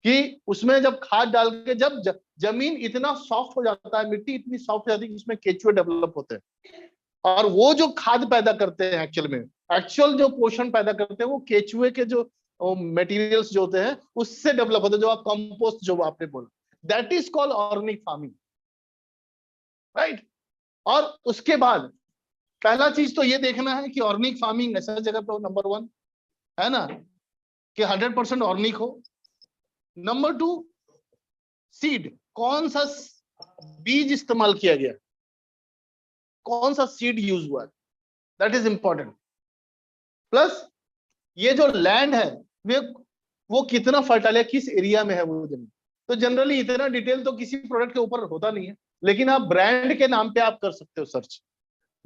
कि उसमें जब खाद डाल के, जब जमीन इतना सॉफ्ट हो जाता है, मिट्टी इतनी सॉफ्ट हो जाती है कि उसमें केचुए डेवलप होते हैं और वो जो खाद पैदा करते हैं, एक्चुअल जो पोषण पैदा करते हैं वो केचुए के जो मटेरियल्स जो होते हैं उससे डेवलप होते हैं, जो आप कंपोस्ट जो आपने बोला, that is called organic farming, right. और उसके बाद पहला चीज तो ये देखना है कि ऑर्गेनिक फार्मिंग ऐसा जगह पे नंबर 1 है ना, कि 100% ऑर्गेनिक हो। नंबर 2, सीड, कौन सा बीज इस्तेमाल किया गया, कौन सा सीड यूज हुआ, दैट इज इंपॉर्टेंट। प्लस ये जो लैंड है वे वो कितना फर्टाइल है, किस एरिया में है वो जमीन। तो जनरली इतना डिटेल तो किसी प्रोडक्ट के ऊपर होता नहीं है, लेकिन आप ब्रांड के नाम पे आप कर सकते हो सर्च।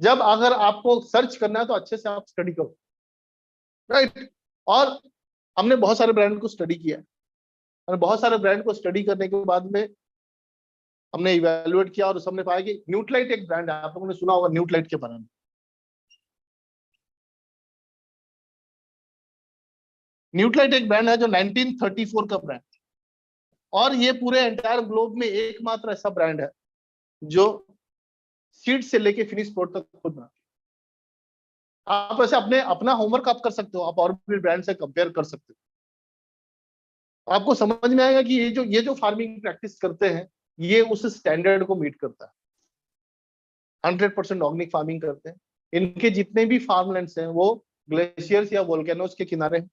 जब अगर आपको सर्च करना है तो अच्छे से आप स्टडी करो, राइट। और हमने बहुत सारे ब्रांड को स्टडी किया, और बहुत सारे ब्रांड को स्टडी करने के बाद में हमने इवेल्युएट किया और उस हमने पाया कि न्यूट्राइट एक ब्रांड है, आप लोगों ने सुना होगा न्यूट्राइट के बारे में। न्यूट्राइट एक ब्रांड है जो 1934 का ब्रांड, और ये पूरे एंटायर ग्लोब में एकमात्र ऐसा ब्रांड है जो सीड से लेके फिनिश प्रोडक्ट तक खुद बनाते। आप ऐसे अपने अपना होमवर्क आप कर सकते हो, आप और भी ब्रांड से कंपेयर कर सकते हो, आपको समझ में आएगा कि ये जो फार्मिंग प्रैक्टिस करते हैं ये उस स्टैंडर्ड को मीट करता है। 100% ऑर्गेनिक फार्मिंग करते हैं। इनके जितने भी फार्मलैंड्स हैं वो ग्लेशियर्स या वोल्केनोस के किनारे हैं,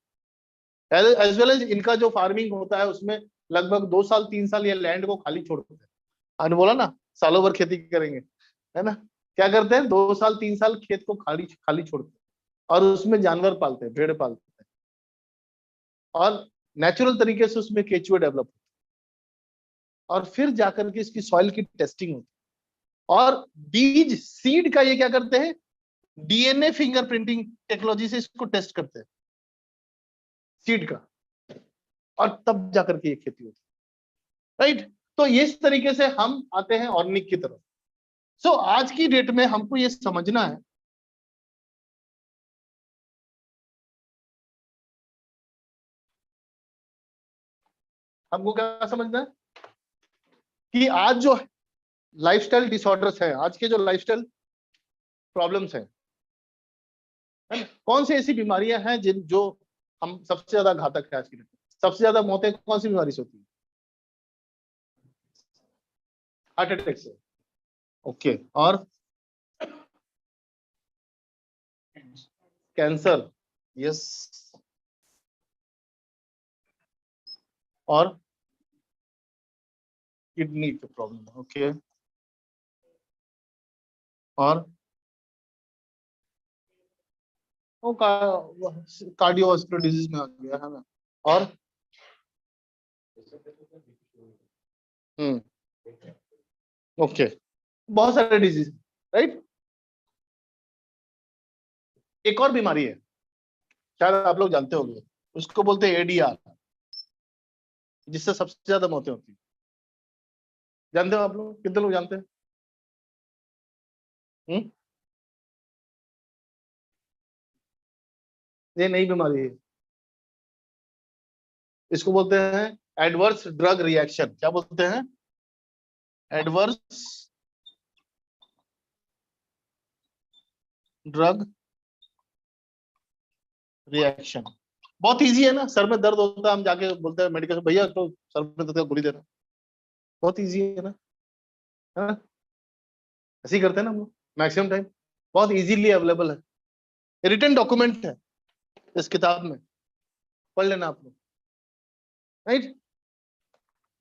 एज वेल एज इनका जो फार्मिंग होता है उसमें लगभग 2 साल 3 साल ये लैंड को खाली छोड़ते हैं। आपने बोला ना सालों भर खेती करेंगे, है ना, क्या करते हैं 2 साल 3 साल खेत को खाली छोड़ते हैं और उसमें जानवर पालते हैं, भेड़ पालते हैं, और नेचुरल तरीके से उसमें केचुए डेवलप होते हैं, और फिर जाकर के इसकी सॉइल की टेस्टिंग होती है, और बीज सीड का ये क्या करते हैं, डीएनए फिंगरप्रिंटिंग टेक्नोलॉजी से इसको टेस्ट करते हैं सीड का, और तब जाकर के ये खेती होती है, राइट। तो इस तरीके से हम आते हैं ऑर्गेनिक की तरफ। सो आज की डेट में हमको ये समझना है हमको क्या समझना है कि आज जो लाइफस्टाइल डिसऑर्डर्स है, आज के जो लाइफस्टाइल प्रॉब्लम्स हैं, कौन सी ऐसी बीमारियां हैं जिन जो हम सबसे ज्यादा घातक है आज की डेट में, सबसे ज्यादा मौतें कौन सी बीमारी से होती है, हार्ट अटैक से, ओके, और कैंसर, यस, और किडनी की प्रॉब्लम, ओके, और वो कार्डियोवास्कुलर डिजीज में आ गया है ना, और ओके, बहुत सारे डिजीज, राइट। एक और बीमारी है शायद आप लोग जानते होंगे, उसको बोलते हैं एडीआर, जिससे सबसे ज्यादा मौतें होती है। जानते हो आप लोग, कितने लोग जानते हैं? ये नई बीमारी है, इसको बोलते हैं एडवर्स ड्रग रिएक्शन। क्या बोलते हैं? Adverse drug reaction. बहुत इजी है ना, सर में दर्द होता है हम जाके बोलते हैं मेडिकल भैया तो सर में दर्द का गोली देना, बहुत इजी है ना, है ना, ऐसे ही करते हैं ना हम लोग मैक्सिमम टाइम, बहुत इजीली अवेलेबल है, रिटन डॉक्यूमेंट है इस किताब में, पढ़ लेना आप लोग, राइट,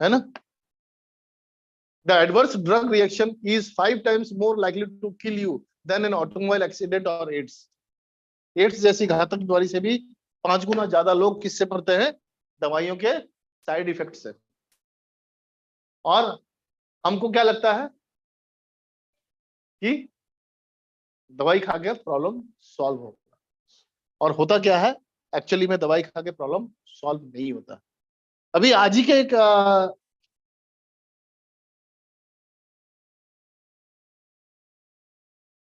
है ना। The adverse drug reaction is 5 times more likely to kill you than an automobile accident or AIDS. AIDS जैसी घातक बीमारी से भी 5 गुना ज्यादा लोग किससे मरते हैं? दवाइयों के साइड इफेक्ट से। और हमको क्या लगता है कि दवाई खा के प्रॉब्लम सॉल्व होगा, और होता क्या है एक्चुअली में, दवाई खा के प्रॉब्लम सॉल्व नहीं होता। अभी आज ही के एक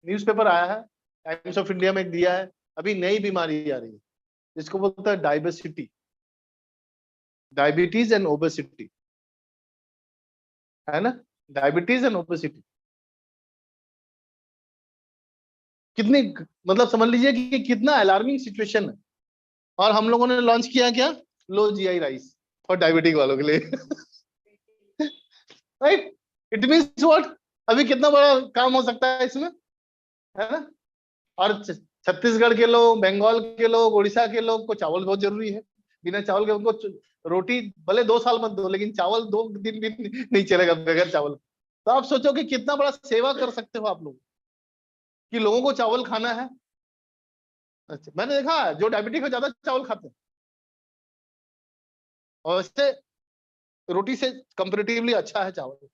न्यूज़पेपर आया है, टाइम्स ऑफ इंडिया में दिया है, अभी नई बीमारी आ रही है जिसको बोलता है डायबिसिटी, डायबिटीज एंड ओबेसिटी, है ना, डायबिटीज एंड ओबेसिटी। कितनी मतलब समझ लीजिए कि कितना अलार्मिंग सिचुएशन है, और हम लोगों ने लॉन्च किया क्या, लो जीआई राइस और डायबिटिक वालों के लिए, राइट। इट मींस व्हाट, अभी कितना बड़ा काम हो सकता है इसमें, है ना। और छत्तीसगढ़ के लोग, बंगाल के लोग, उड़ीसा के लोग को चावल बहुत जरूरी है, बिना चावल के उनको रोटी भले 2 साल मत दो, लेकिन चावल 2 दिन भी नहीं चलेगा बगैर चावल। तो आप सोचो कि कितना बड़ा सेवा कर सकते हो आप लोग, कि लोगों को चावल खाना है, अच्छा, मैंने देखा है जो डायबिटिक है ज्यादा चावल खाते हैं, और वैसे रोटी से कंपेरेटिवली अच्छा है चावल,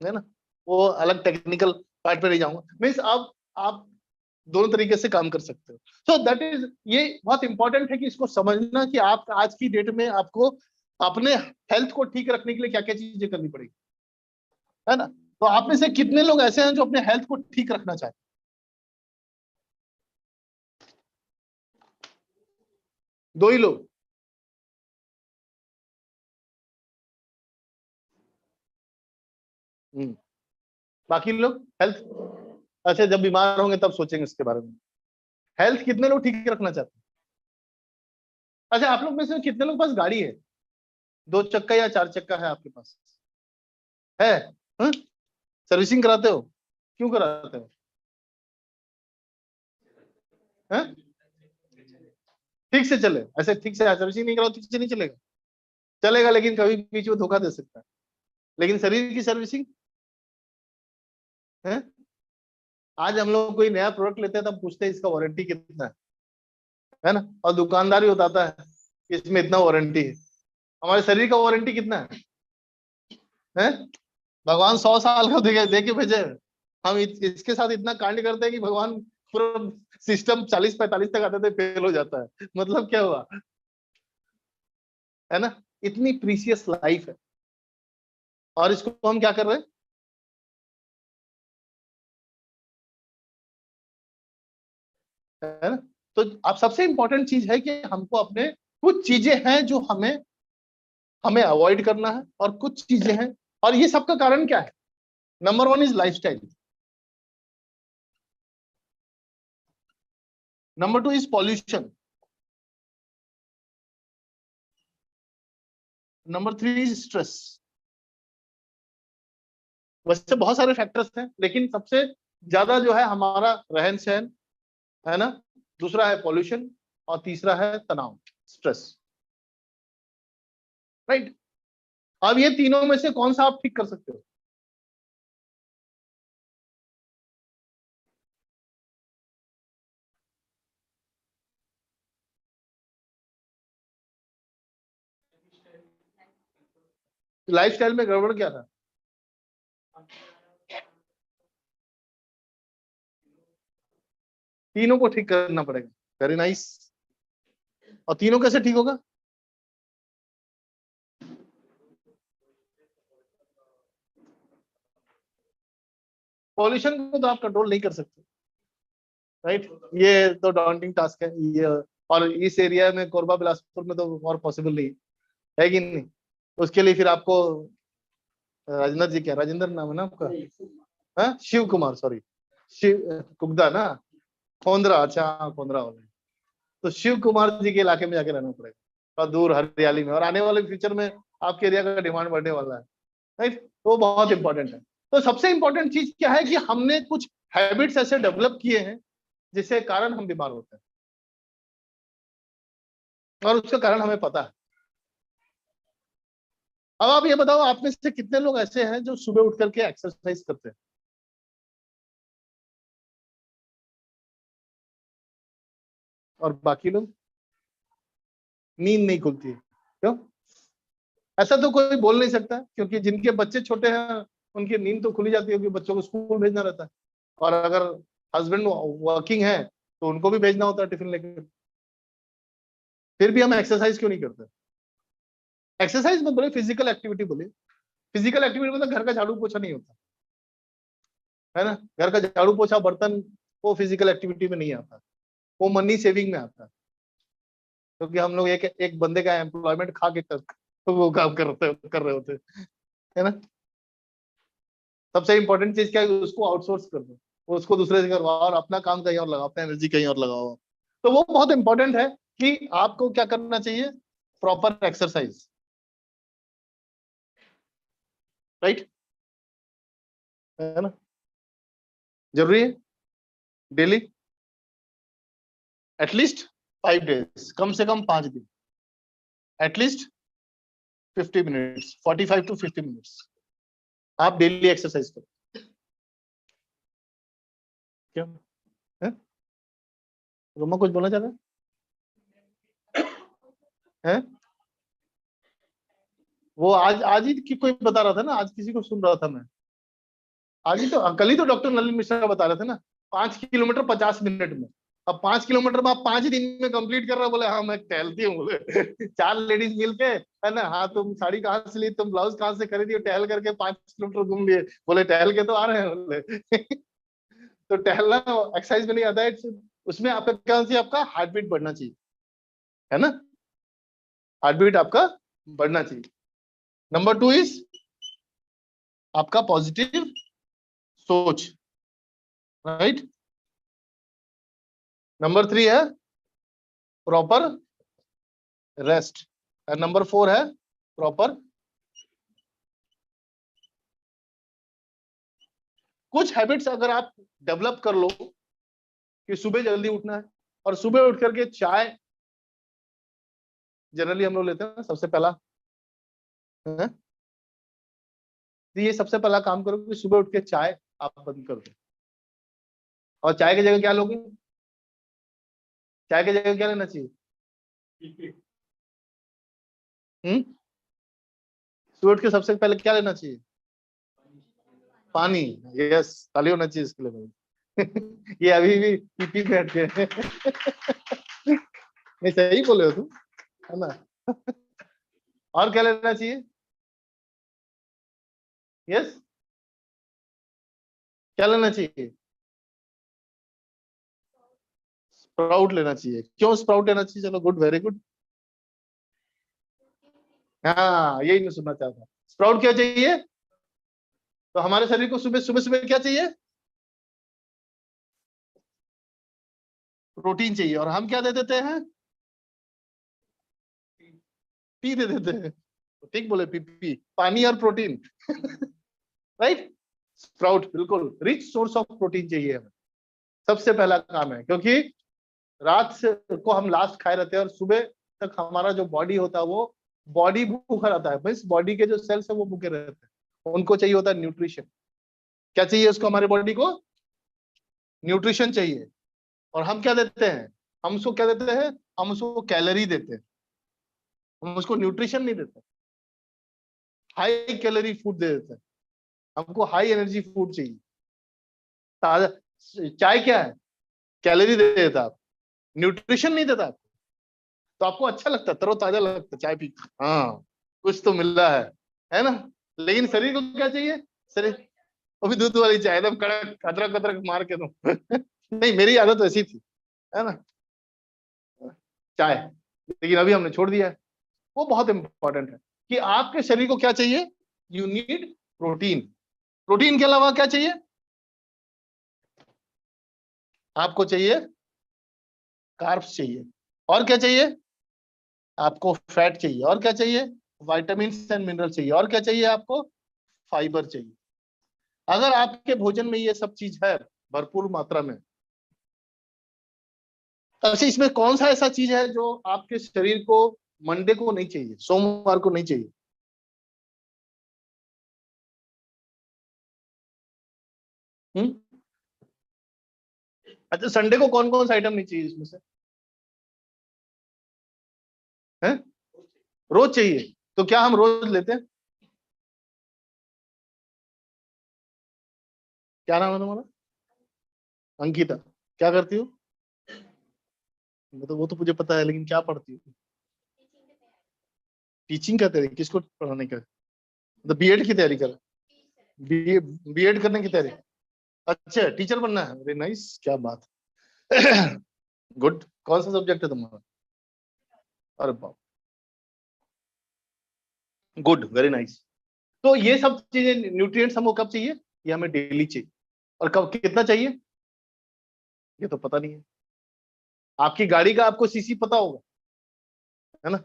है ना। वो अलग टेक्निकल पार्ट पे नहीं जाऊंगा। मीन्स आप दोनों तरीके से काम कर सकते हो। सो दैट इज, ये बहुत इंपॉर्टेंट है कि इसको समझना कि आप आज की डेट में आपको अपने हेल्थ को ठीक रखने के लिए क्या क्या चीजें करनी पड़ेगी, है ना। तो आप में से कितने लोग ऐसे हैं जो अपने हेल्थ को ठीक रखना चाहते हैं? 2 ही लोग। बाकी लोग हेल्थ, अच्छा जब बीमार होंगे तब सोचेंगे इसके बारे में। हेल्थ कितने लोग ठीक रखना चाहते हैं? अच्छा, आप लोग में से कितने लोग पास गाड़ी है? 2 चक्का या 4 चक्का है आपके पास? है? हाँ? सर्विसिंग कराते हो? क्यों कराते हो? हैं? ठीक से चले, ऐसे ठीक से सर्विसिंग नहीं कराओ ठीक से नहीं चलेगा। चलेगा लेकिन कभी बीच में धोखा दे सकता है। लेकिन शरीर की सर्विसिंग है। आज हम लोग कोई नया प्रोडक्ट लेते हैं तब पूछते हैं इसका वारंटी कितना है ना। और दुकानदार भी बताता है कि इसमें इतना वारंटी है। हमारे शरीर का वारंटी कितना है? भगवान 100 साल का दे के भेजे। हम इसके साथ इतना कांड करते हैं कि भगवान पूरा सिस्टम 40-45 तक आते थे, फेल हो जाता है। मतलब क्या हुआ, है ना। इतनी प्रीसियस लाइफ है और इसको हम क्या कर रहे हैं, है ना। तो अब सबसे इंपॉर्टेंट चीज है कि हमको अपने, कुछ चीजें हैं जो हमें हमें अवॉइड करना है और कुछ चीजें हैं, और ये सबका कारण क्या है? Number 1 is lifestyle, number 2 is pollution, number 3 is stress. वैसे बहुत सारे फैक्टर्स हैं लेकिन सबसे ज्यादा जो है हमारा रहन सहन, है ना। दूसरा है पॉल्यूशन और तीसरा है तनाव, स्ट्रेस, राइट। अब ये तीनों में से कौन सा आप ठीक कर सकते हो? लाइफस्टाइल में गड़बड़ क्या था? तीनों को ठीक करना पड़ेगा। Very nice. और तीनों कैसे ठीक होगा? पॉल्यूशन को तो आप कंट्रोल नहीं कर सकते, राइट। ये तो डॉन्टिंग टास्क है ये। और इस एरिया में कोरबा बिलासपुर में तो और पॉसिबल नहीं है कि नहीं। उसके लिए फिर आपको राजेंद्र जी, क्या राजेंद्र नाम है ना आपका? हाँ, शिव कुमार, सॉरी, शिव कुगदा ना, खोंदरा, अच्छा हाँ, खोंदरा वाले। तो शिव कुमार जी के इलाके में जाके रहना पड़ेगा, और दूर हरियाली में। और आने वाले फ्यूचर में आपके एरिया का डिमांड बढ़ने वाला है, राइट। तो बहुत इंपॉर्टेंट है। तो सबसे इंपॉर्टेंट चीज क्या है कि हमने कुछ हैबिट्स ऐसे डेवलप किए हैं जिसके कारण हम बीमार होते हैं, और उसका कारण हमें पता है। अब आप ये बताओ, आप में से कितने लोग ऐसे हैं जो सुबह उठ करके एक्सरसाइज करते हैं? और बाकी लोग नींद नहीं खुलती है, क्यों? ऐसा तो कोई बोल नहीं सकता, क्योंकि जिनके बच्चे छोटे हैं उनकी नींद तो खुली जाती है, क्योंकि बच्चों को स्कूल भेजना रहता है। और अगर हस्बैंड वर्किंग है तो उनको भी भेजना होता है टिफिन लेकर। फिर भी हम एक्सरसाइज क्यों नहीं करते? एक्सरसाइज मत बोले, फिजिकल एक्टिविटी बोले। फिजिकल एक्टिविटी मतलब घर का झाड़ू पोछा नहीं होता, है ना। घर का झाड़ू पोछा, बर्तन, वो फिजिकल एक्टिविटी में नहीं आता, वो मनी सेविंग में आता है। क्योंकि हम लोग एक एक बंदे का एम्प्लॉयमेंट खा के तो वो काम कर रहे होते, है ना। सबसे इंपॉर्टेंट चीज क्या है, उसको आउटसोर्स कर दो, उसको दूसरे से करवाओ और अपना काम कहीं और लगाओ, अपना एनर्जी कहीं और लगाओ। तो वो बहुत इंपॉर्टेंट है कि आपको क्या करना चाहिए, प्रॉपर एक्सरसाइज, राइट, है ना। जरूरी है, डेली एटलीस्ट 5 डेज, कम से कम 5 दिन, एटलीस्ट 50 मिनट्स, 45 to 50 मिनट्स आप डेली एक्सरसाइज करो। क्यों? है? रोमा कुछ बोलना चाह रहे हैं? वो आज ही की कोई बता रहा था ना, आज किसी को सुन रहा था मैं, आज ही तो, कल ही तो डॉक्टर नलिन मिश्रा बता रहे थे ना, 5 किलोमीटर 50 मिनट में। अब 5 किलोमीटर में आप 5 दिन में कंप्लीट कर रहे हो, बोले हाँ मैं टहलती हूँ बोले। 4 लेडीज मिल के, है ना, हाँ तुम साड़ी कहाँ से ली, तुम ब्लाउज कहाँ से खरीदी, टहल करके 5 किलोमीटर घूम लिए, बोले टहल के तो आ रहे हैं बोले। तो टहलना एक्सरसाइज में नहीं आता है, उसमें आपका क्या चाहिए, आपका हार्ट बीट बढ़ना चाहिए, है ना, हार्ट बीट आपका बढ़ना चाहिए। नंबर 2 इज आपका पॉजिटिव सोच, राइट। नंबर 3 है प्रॉपर रेस्ट, और नंबर 4 है प्रॉपर। कुछ हैबिट्स अगर आप डेवलप कर लो कि सुबह जल्दी उठना है, और सुबह उठ करके चाय जनरली हम लोग लेते हैं ना सबसे पहला, है? तो ये सबसे पहला काम करो कि सुबह उठ के चाय आप बंद कर दो, और चाय की जगह क्या लोगे, चाय की जगह क्या लेना चाहिए? सुबह उठ के सबसे पहले क्या लेना चाहिए? पानी। यस, ताली होना चाहिए इसके लिए भाई। ये अभी भी पीपी में अटके हैं। नहीं सही बोले हो तुम, है ना। और क्या लेना चाहिए? यस, क्या लेना चाहिए? स्प्राउट लेना चाहिए। क्यों स्प्राउट लेना चाहिए? चलो गुड, वेरी गुड। हाँ यही मैं सुनना चाहता था, स्प्राउट क्या चाहिए? तो हमारे शरीर को सुबह सुबह सुबह क्या चाहिए? प्रोटीन चाहिए, और हम क्या दे देते हैं? पी दे देते हैं। ठीक बोले, पी, पानी और प्रोटीन। राइट, स्प्राउट बिल्कुल रिच सोर्स ऑफ प्रोटीन चाहिए हमें, सबसे पहला काम है, क्योंकि रात से को हम लास्ट खाए रहते हैं, और सुबह तक हमारा जो बॉडी होता है वो बॉडी भूखा रहता है, मीन्स बॉडी के जो सेल्स है वो भूखे रहते हैं, उनको चाहिए होता है न्यूट्रिशन। क्या चाहिए उसको, हमारे बॉडी को न्यूट्रिशन चाहिए। और हम क्या देते हैं? हम उसको क्या देते हैं? हम उसको कैलोरी देते हैं, हम उसको न्यूट्रिशन नहीं देते। हाई कैलोरी फूड दे देते हैं, हमको हाई एनर्जी फूड चाहिए। ताजा चाय क्या है? कैलोरी दे देता है, आप न्यूट्रिशन नहीं देता। तो आपको अच्छा लगता है, तरोताजा लगता है चाय पी, हाँ कुछ तो मिल रहा है ना। लेकिन शरीर को क्या चाहिए? शरीर, वो भी दूध वाली चाय, एकदम कड़क अदरक अदरक मार के दो। नहीं मेरी आदत ऐसी थी, है ना, चाय, लेकिन अभी हमने छोड़ दिया है। वो बहुत इंपॉर्टेंट है कि आपके शरीर को क्या चाहिए? You need protein. प्रोटीन के अलावा क्या चाहिए आपको? चाहिए कार्ब्स चाहिए, और क्या चाहिए आपको? फैट चाहिए, और क्या चाहिए? विटामिन एंड मिनरल चाहिए, और क्या चाहिए आपको? फाइबर चाहिए। अगर आपके भोजन में ये सब चीज है भरपूर मात्रा में, अच्छा इसमें कौन सा ऐसा चीज है जो आपके शरीर को मंडे को नहीं चाहिए, सोमवार को नहीं चाहिए? हम्म, अच्छा संडे को कौन कौन सा आइटम नहीं चाहिए इसमें से? है, रोज चाहिए। तो क्या हम रोज लेते हैं? क्या नाम है तुम्हारा? अंकिता। क्या करती हो? मतलब वो तो मुझे पता है, लेकिन क्या पढ़ती हो? टीचिंग का तैयारी, किसको पढ़ाने का? मतलब बीएड की तैयारी कर, बीएड करने की तैयारी? अच्छा टीचर बनना है, वेरी नाइस, क्या बात। गुड। कौन सा सब्जेक्ट है तुम्हारा? अरे बाप, गुड, वेरी नाइस। तो ये सब चीजें न्यूट्रिएंट्स हमको कब चाहिए? ये हमें डेली चाहिए। और कब कितना चाहिए ये तो पता नहीं है। आपकी गाड़ी का आपको सीसी पता होगा, है ना,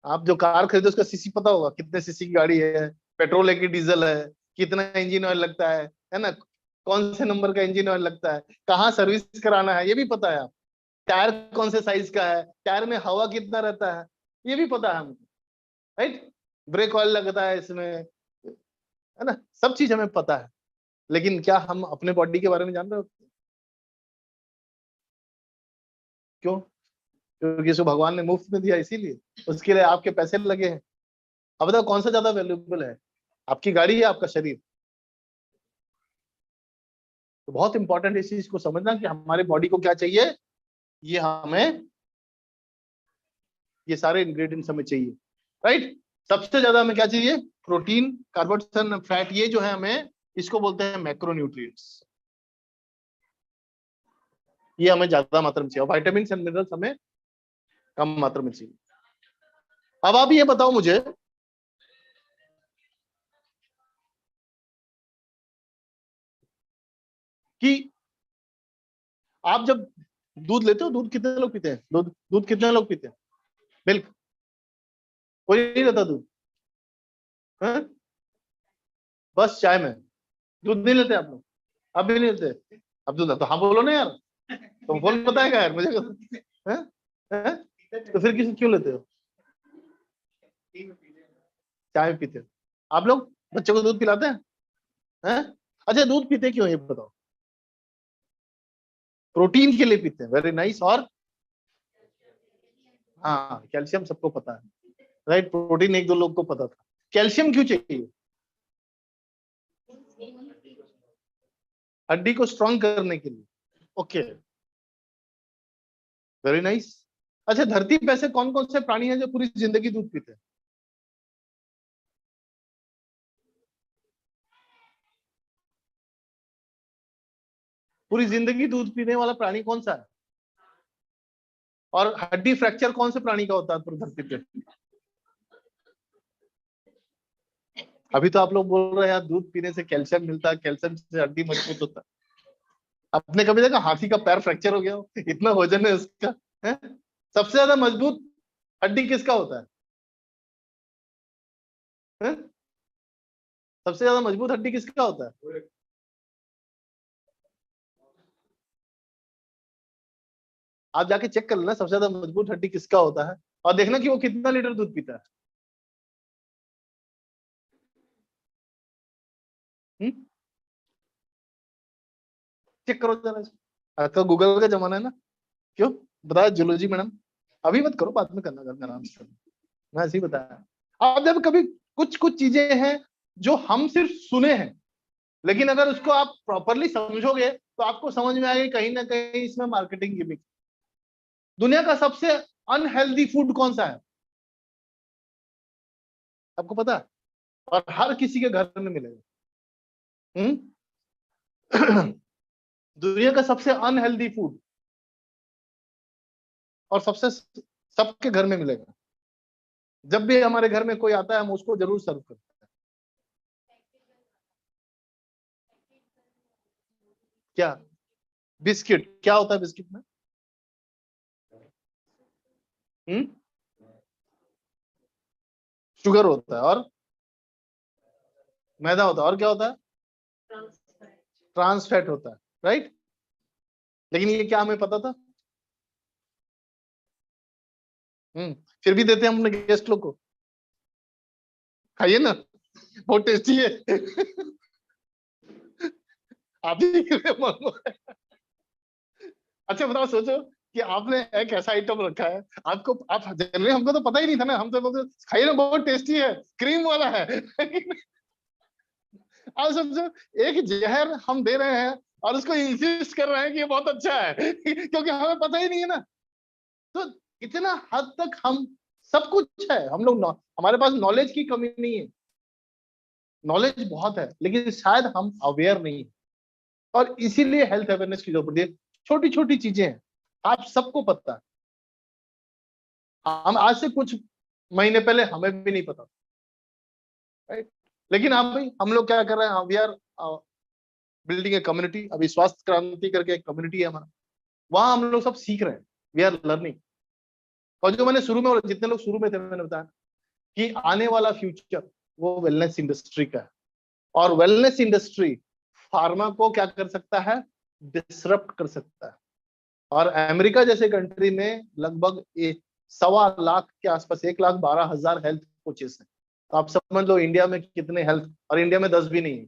आप जो कार खरीदे उसका सीसी पता होगा, कितने सीसी की गाड़ी है, पेट्रोल है कि डीजल है, कितना इंजन ऑयल लगता है ना, कौन से नंबर का इंजन ऑयल लगता है, कहाँ सर्विस कराना है, ये भी पता है आप, टायर कौन से साइज का है, टायर में हवा कितना रहता है, ये भी पता है हमको, राइट। ब्रेक ऑयल लगता है इसमें, है ना, सब चीज हमें पता है। लेकिन क्या हम अपने बॉडी के बारे में जान रहे हो? क्यों? क्योंकि इसको भगवान ने मुफ्त में दिया, इसीलिए उसके लिए आपके पैसे लगे हैं। अब बताओ कौन सा ज्यादा वैल्यूएबल है, आपकी गाड़ी या आपका शरीर? तो बहुत इंपॉर्टेंट इस चीज को समझना कि हमारे बॉडी को क्या चाहिए, ये हमें, ये सारे इंग्रेडिएंट्स हमें चाहिए, राइट। सबसे ज्यादा हमें क्या चाहिए? प्रोटीन, कार्बोहाइड्रेट, फैट, ये जो है हमें, इसको बोलते हैं मैक्रोन्यूट्रिएंट्स। ये हमें ज्यादा मात्रा में चाहिए, विटामिन एंड मिनरल्स हमें कम मात्रा में चाहिए। अब आप ये बताओ मुझे कि आप जब दूध लेते हो, दूध कितने लोग पीते हैं? दूध दूध कितने लोग पीते हैं? मिल्क कोई नहीं लेता दूध? हाँ? बस चाय में, दूध नहीं लेते आप लोग? आप भी नहीं लेते? अब दूध तो हाँ बोलो ना यार, तुम बोल बताएगा यार मुझे। हाँ? हाँ? तो फिर किसी क्यों लेते हो? चाय में पीते हो। आप लोग बच्चों को दूध पिलाते हैं? हाँ? अच्छा, दूध पीते क्यों ये बताओ? प्रोटीन के लिए पीते हैं, वेरी नाइस। और हाँ, कैल्शियम सबको पता है, राइट। प्रोटीन एक दो लोग को पता था। कैल्शियम क्यों चाहिए? हड्डी को स्ट्रांग करने के लिए। Okay, very nice. अच्छा, धरती पे ऐसे कौन कौन से प्राणी हैं जो पूरी जिंदगी दूध पीते हैं? पूरी जिंदगी दूध पीने वाला प्राणी कौन सा है? और हड्डी फ्रैक्चर कौन से प्राणी का होता है पूरी धरती पे? अभी तो आप लोग बोल रहे हैं यार दूध पीने से कैल्शियम मिलता है, कैल्शियम से हड्डी मजबूत होता है। आपने कभी देखा हाथी का पैर फ्रैक्चर हो गया हो? इतना वजन है उसका, है? सबसे ज्यादा मजबूत हड्डी किसका होता है? सबसे ज्यादा मजबूत हड्डी किसका होता है? आप जाके चेक कर लेना सबसे ज्यादा मजबूत हड्डी किसका होता है, और देखना कि वो कितना लीटर दूध पीता है। चेक करो जरा, आजकल गूगल का जमाना है ना। क्यों बताया जूलॉजी मैडम? अभी मत करो, बाद में करना, करना आराम से। मैं ऐसे ही बताया। आप जब कभी कुछ कुछ चीजें हैं जो हम सिर्फ सुने हैं, लेकिन अगर उसको आप प्रॉपरली समझोगे तो आपको समझ में आएगा कहीं ना कहीं इसमें मार्केटिंग गिमिक। दुनिया का सबसे अनहेल्दी फूड कौन सा है आपको पता है? और हर किसी के घर में मिलेगा। दुनिया का सबसे अनहेल्दी फूड, और सबसे सबके घर में मिलेगा। जब भी हमारे घर में कोई आता है हम उसको जरूर सर्व करते हैं। क्या? बिस्किट। क्या होता है बिस्किट में? शुगर होता है, और मैदा होता है, और क्या होता है? ट्रांस फैट होता है, राइट। लेकिन ये क्या हमें पता था? फिर भी देते हैं हम अपने गेस्ट लोग को, खाइए ना, बहुत टेस्टी है। आप ही अच्छा बताओ, सोचो कि आपने एक ऐसा आइटम रखा है, आपको, आप जनरली, हमको तो पता ही नहीं था ना, हम तो बोलते खाइए ना बहुत टेस्टी है, क्रीम वाला है। आप समझो, एक जहर हम दे रहे हैं और उसको इंसिस्ट कर रहे हैं कि ये बहुत अच्छा है, क्योंकि हमें पता ही नहीं है ना। तो इतना हद तक हम, सब कुछ है, हम लोग, हमारे पास नॉलेज की कमी नहीं है, नॉलेज बहुत है, लेकिन शायद हम अवेयर नहीं है, और इसीलिए हेल्थ अवेयरनेस की जरूरत है। छोटी छोटी चीजें हैं, आप सबको पता है। हम आज से कुछ महीने पहले हमें भी नहीं पता, राइट। लेकिन आप भाई, हम लोग क्या कर रहे हैं, we are building a community. अभी स्वास्थ्य क्रांति करके एक कम्युनिटी है हमारा, वहां हम लोग सब सीख रहे हैं, वी आर लर्निंग। और जो मैंने शुरू में, और जितने लोग शुरू में थे, मैंने बताया कि आने वाला फ्यूचर वो वेलनेस इंडस्ट्री का है, और वेलनेस इंडस्ट्री फार्मा को क्या कर सकता है? डिसरप्ट कर सकता है। और अमेरिका जैसे कंट्री में लगभग 1.25 लाख के आसपास, 1,12,000 हेल्थ कोचेस हैं। तो आप समझ लो इंडिया में कितने हेल्थ, और इंडिया में 10 भी नहीं है।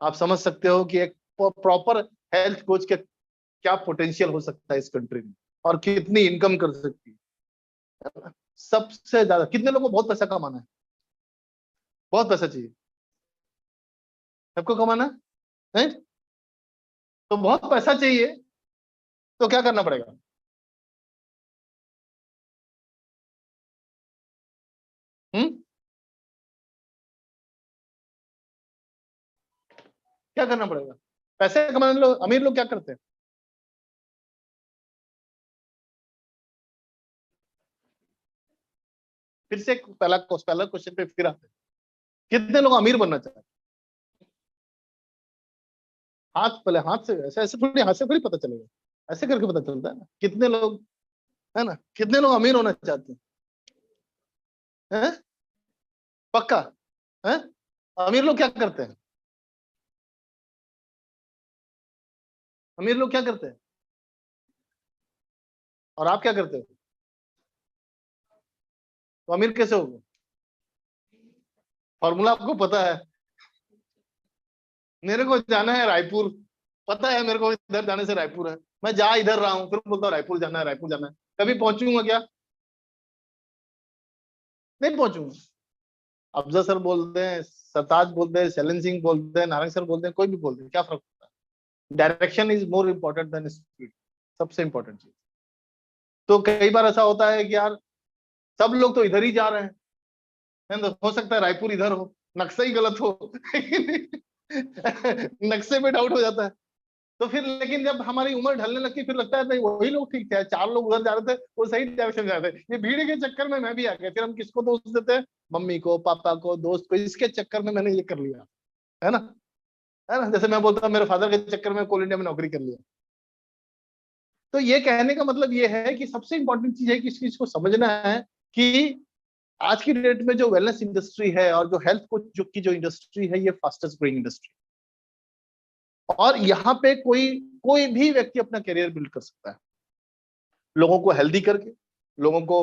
आप समझ सकते हो कि एक प्रॉपर हेल्थ कोच के क्या पोटेंशियल हो सकता है इस कंट्री में। और कितनी इनकम कर सकती है। सबसे ज्यादा कितने लोगों को बहुत पैसा कमाना है, बहुत पैसा चाहिए सबको कमाना है, तो बहुत पैसा चाहिए, तो क्या करना पड़ेगा? क्या करना पड़ेगा? पैसे कमाने लोग, अमीर लोग क्या करते हैं? फिर से पहला क्वेश्चन पे फिर आते हैं, कितने लोग अमीर बनना चाहते हैं? हाथ, पहले हाथ से, ऐसे ऐसे थोड़ी, हाथ से थोड़ी पता चलेगा, ऐसे करके पता चलता है ना कितने लोग, है ना, कितने लोग अमीर होना चाहते हैं? पक्का है? अमीर लोग क्या करते हैं? अमीर लोग क्या करते हैं और आप क्या करते हो? तो अमीर कैसे होगे? फॉर्मूला आपको पता है? मेरे को जाना है रायपुर, पता है मेरे को इधर जाने से रायपुर है, मैं जा इधर रहा हूँ, फिर बोलता हूँ रायपुर जाना है, रायपुर जाना है, कभी पहुंचूंगा क्या? नहीं पहुंचूंगा। अफजल सर बोलते हैं, सरताज बोलते हैं, शैलन सिंह बोलते हैं, नारायण सर बोलते हैं, कोई भी बोलते हैं, क्या फर्क पड़ता है? Direction is more important than speed, सबसे इंपॉर्टेंट चीज। तो कई बार ऐसा होता है कि यार सब लोग तो इधर ही जा रहे हैं, है ना, हो सकता है रायपुर इधर हो, नक्शा ही गलत हो नक्शे पे डाउट हो जाता है। तो फिर लेकिन जब हमारी उम्र ढलने लगती फिर लगता है नहीं वही लोग ठीक थे, चार लोग उधर जा रहे थे, वो सही डायरेक्शन जा रहे थे, ये भीड़ के चक्कर में मैं भी आ गया, फिर हम किसको दोष देते हैं? मम्मी को, पापा को, दोस्त को, इसके चक्कर में मैंने ये कर लिया, है ना, है ना। जैसे मैं बोलता हूँ मेरे फादर के चक्कर में कोल इंडिया में नौकरी कर लिया। तो ये कहने का मतलब ये है कि सबसे इंपॉर्टेंट चीज है कि इस चीज को समझना है कि आज की डेट में जो वेलनेस इंडस्ट्री है और जो हेल्थ को जो इंडस्ट्री है, ये फास्टेस्ट ग्रोइंग इंडस्ट्री, और यहाँ पे कोई कोई भी व्यक्ति अपना करियर बिल्ड कर सकता है, लोगों को हेल्दी करके, लोगों को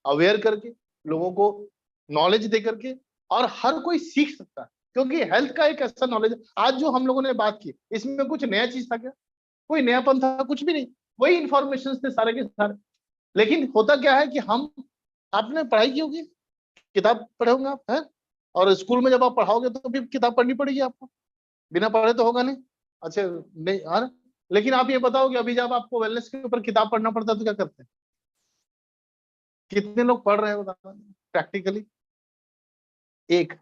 अवेयर करके, लोगों को नॉलेज दे करके, और हर कोई सीख सकता है, क्योंकि हेल्थ का एक ऐसा नॉलेज है। आज जो हम लोगों ने बात की, इसमें कुछ नया चीज था क्या? कोई नयापन था? कुछ भी नहीं, वही इंफॉर्मेशन थे सारे के सारे। लेकिन होता क्या है कि हम, आपने पढ़ाई की होगी, किताब पढ़े होंगे आप, है, और स्कूल में जब आप पढ़ाओगे तो भी किताब पढ़नी पड़ेगी आपको, बिना पढ़े तो होगा नहीं। अच्छा नहीं यार, लेकिन आप ये बताओ कि अभी जब आपको वेलनेस के ऊपर किताब पढ़ना पड़ता है तो क्या करते हैं? कितने लोग पढ़ रहे हैं बताओ प्रैक्टिकली? एक,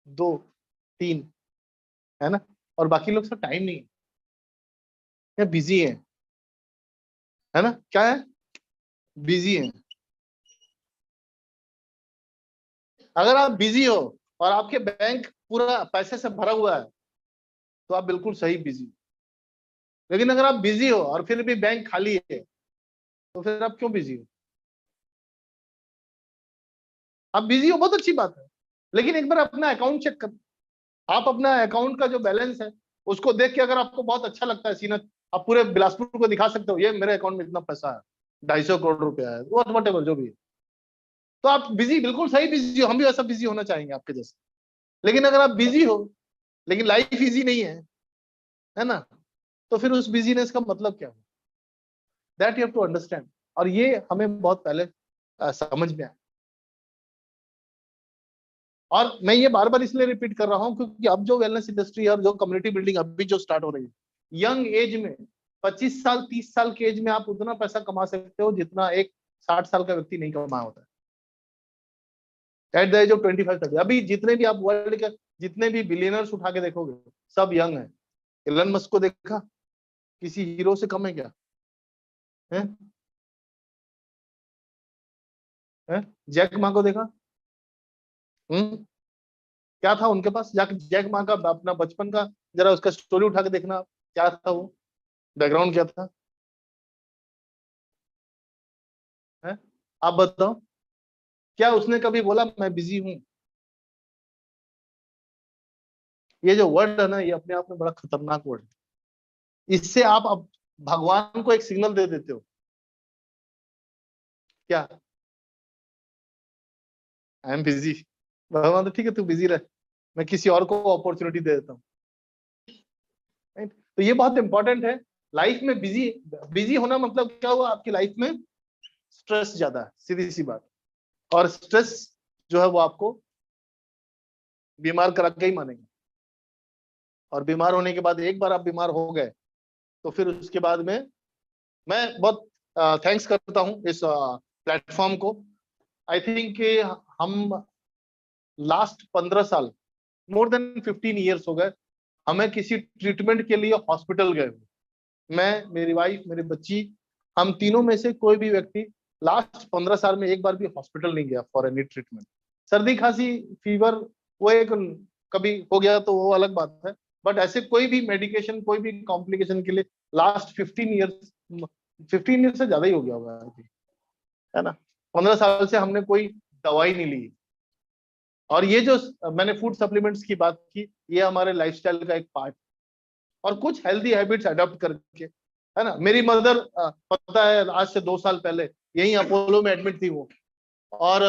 दो, तीन, है ना, और बाकी लोग सब टाइम नहीं है, बिजी है ना, क्या है, बिजी है। अगर आप बिजी हो और आपके बैंक पूरा पैसे से भरा हुआ है तो आप बिल्कुल सही बिजी हो। लेकिन अगर आप बिजी हो और फिर भी बैंक खाली है तो फिर आप क्यों बिजी हो? आप बिजी हो बहुत अच्छी बात है, लेकिन एक बार अपना अकाउंट चेक कर, आप अपना अकाउंट का जो बैलेंस है उसको देख के अगर आपको बहुत अच्छा लगता है सीनत, आप पूरे बिलासपुर को दिखा सकते हो ये मेरे अकाउंट में इतना पैसा है, 250 करोड़ रुपया है, वट एवर जो भी है, तो आप बिजी, बिल्कुल सही बिजी हो, हम भी वैसा बिजी होना चाहेंगे आपके जैसे। लेकिन अगर आप बिजी हो लेकिन लाइफ इजी नहीं है ना, तो फिर उस बिजीनेस का मतलब क्या है? That you have to understand, और ये हमें बहुत पहले समझ में आया। और मैं ये बार बार इसलिए रिपीट कर रहा हूँ क्योंकि अब जो वेलनेस इंडस्ट्री और जो कम्युनिटी बिल्डिंग अभी जो स्टार्ट हो रही है, यंग एज में, 25 साल 30 साल के एज में आप उतना पैसा कमा सकते हो जितना एक 60 साल का व्यक्ति नहीं कमा होता है। एट द एज ऑफ 25-30, अभी जितने भी आप वर्ल्ड के जितने भी बिलियनर्स उठा के देखोगे सब यंग है। एलन मस्क को देखा, किसी हीरो से कम है क्या? है? है? जैक मा को देखा, क्या था उनके पास? जैक जैक मा का अपना बचपन का जरा उसका स्टोरी उठा के देखना, क्या था वो, बैकग्राउंड क्या था, है? आप बताओ, क्या उसने कभी बोला मैं बिजी हूं? ये जो वर्ड है ना, ये अपने आप में बड़ा खतरनाक वर्ड है। इससे आप अब भगवान को एक सिग्नल दे देते हो, क्या, आई एम बिजी। भगवान तो ठीक है तू बिजी रह, मैं किसी और को अपॉर्चुनिटी दे देता हूँ। तो ये बहुत इंपॉर्टेंट है लाइफ में बिजी बिजी होना मतलब क्या हुआ, आपकी लाइफ में स्ट्रेस ज्यादा है, सीधी सी बात। और स्ट्रेस जो है वो आपको बीमार करा के ही मानेंगे। और बीमार होने के बाद, एक बार आप बीमार हो गए तो फिर उसके बाद में मैं बहुत थैंक्स करता हूं इस प्लेटफॉर्म को। आई थिंक हम लास्ट 15 साल, मोर देन 15 ईयर्स हो गए हमें किसी ट्रीटमेंट के लिए हॉस्पिटल गए हुए। मैं, मेरी वाइफ, मेरी बच्ची, हम तीनों में से कोई भी व्यक्ति लास्ट 15 साल में एक बार भी हॉस्पिटल नहीं गया फॉर एनी ट्रीटमेंट। सर्दी खांसी फीवर वो एक कभी हो गया तो वो अलग बात है, बट ऐसे कोई भी मेडिकेशन, कोई भी कॉम्प्लिकेशन के लिए लास्ट 15 ईयर्स से ज्यादा ही हो गया होगा, है ना। 15 साल से हमने कोई दवाई नहीं ली। और ये जो मैंने फूड सप्लीमेंट्स की बात की, ये हमारे लाइफस्टाइल का एक पार्ट, और कुछ हेल्दी हैबिट्स अडॉप्ट करके, है ना। मेरी मदर पता है आज से 2 साल पहले यही अपोलो में एडमिट थी वो। और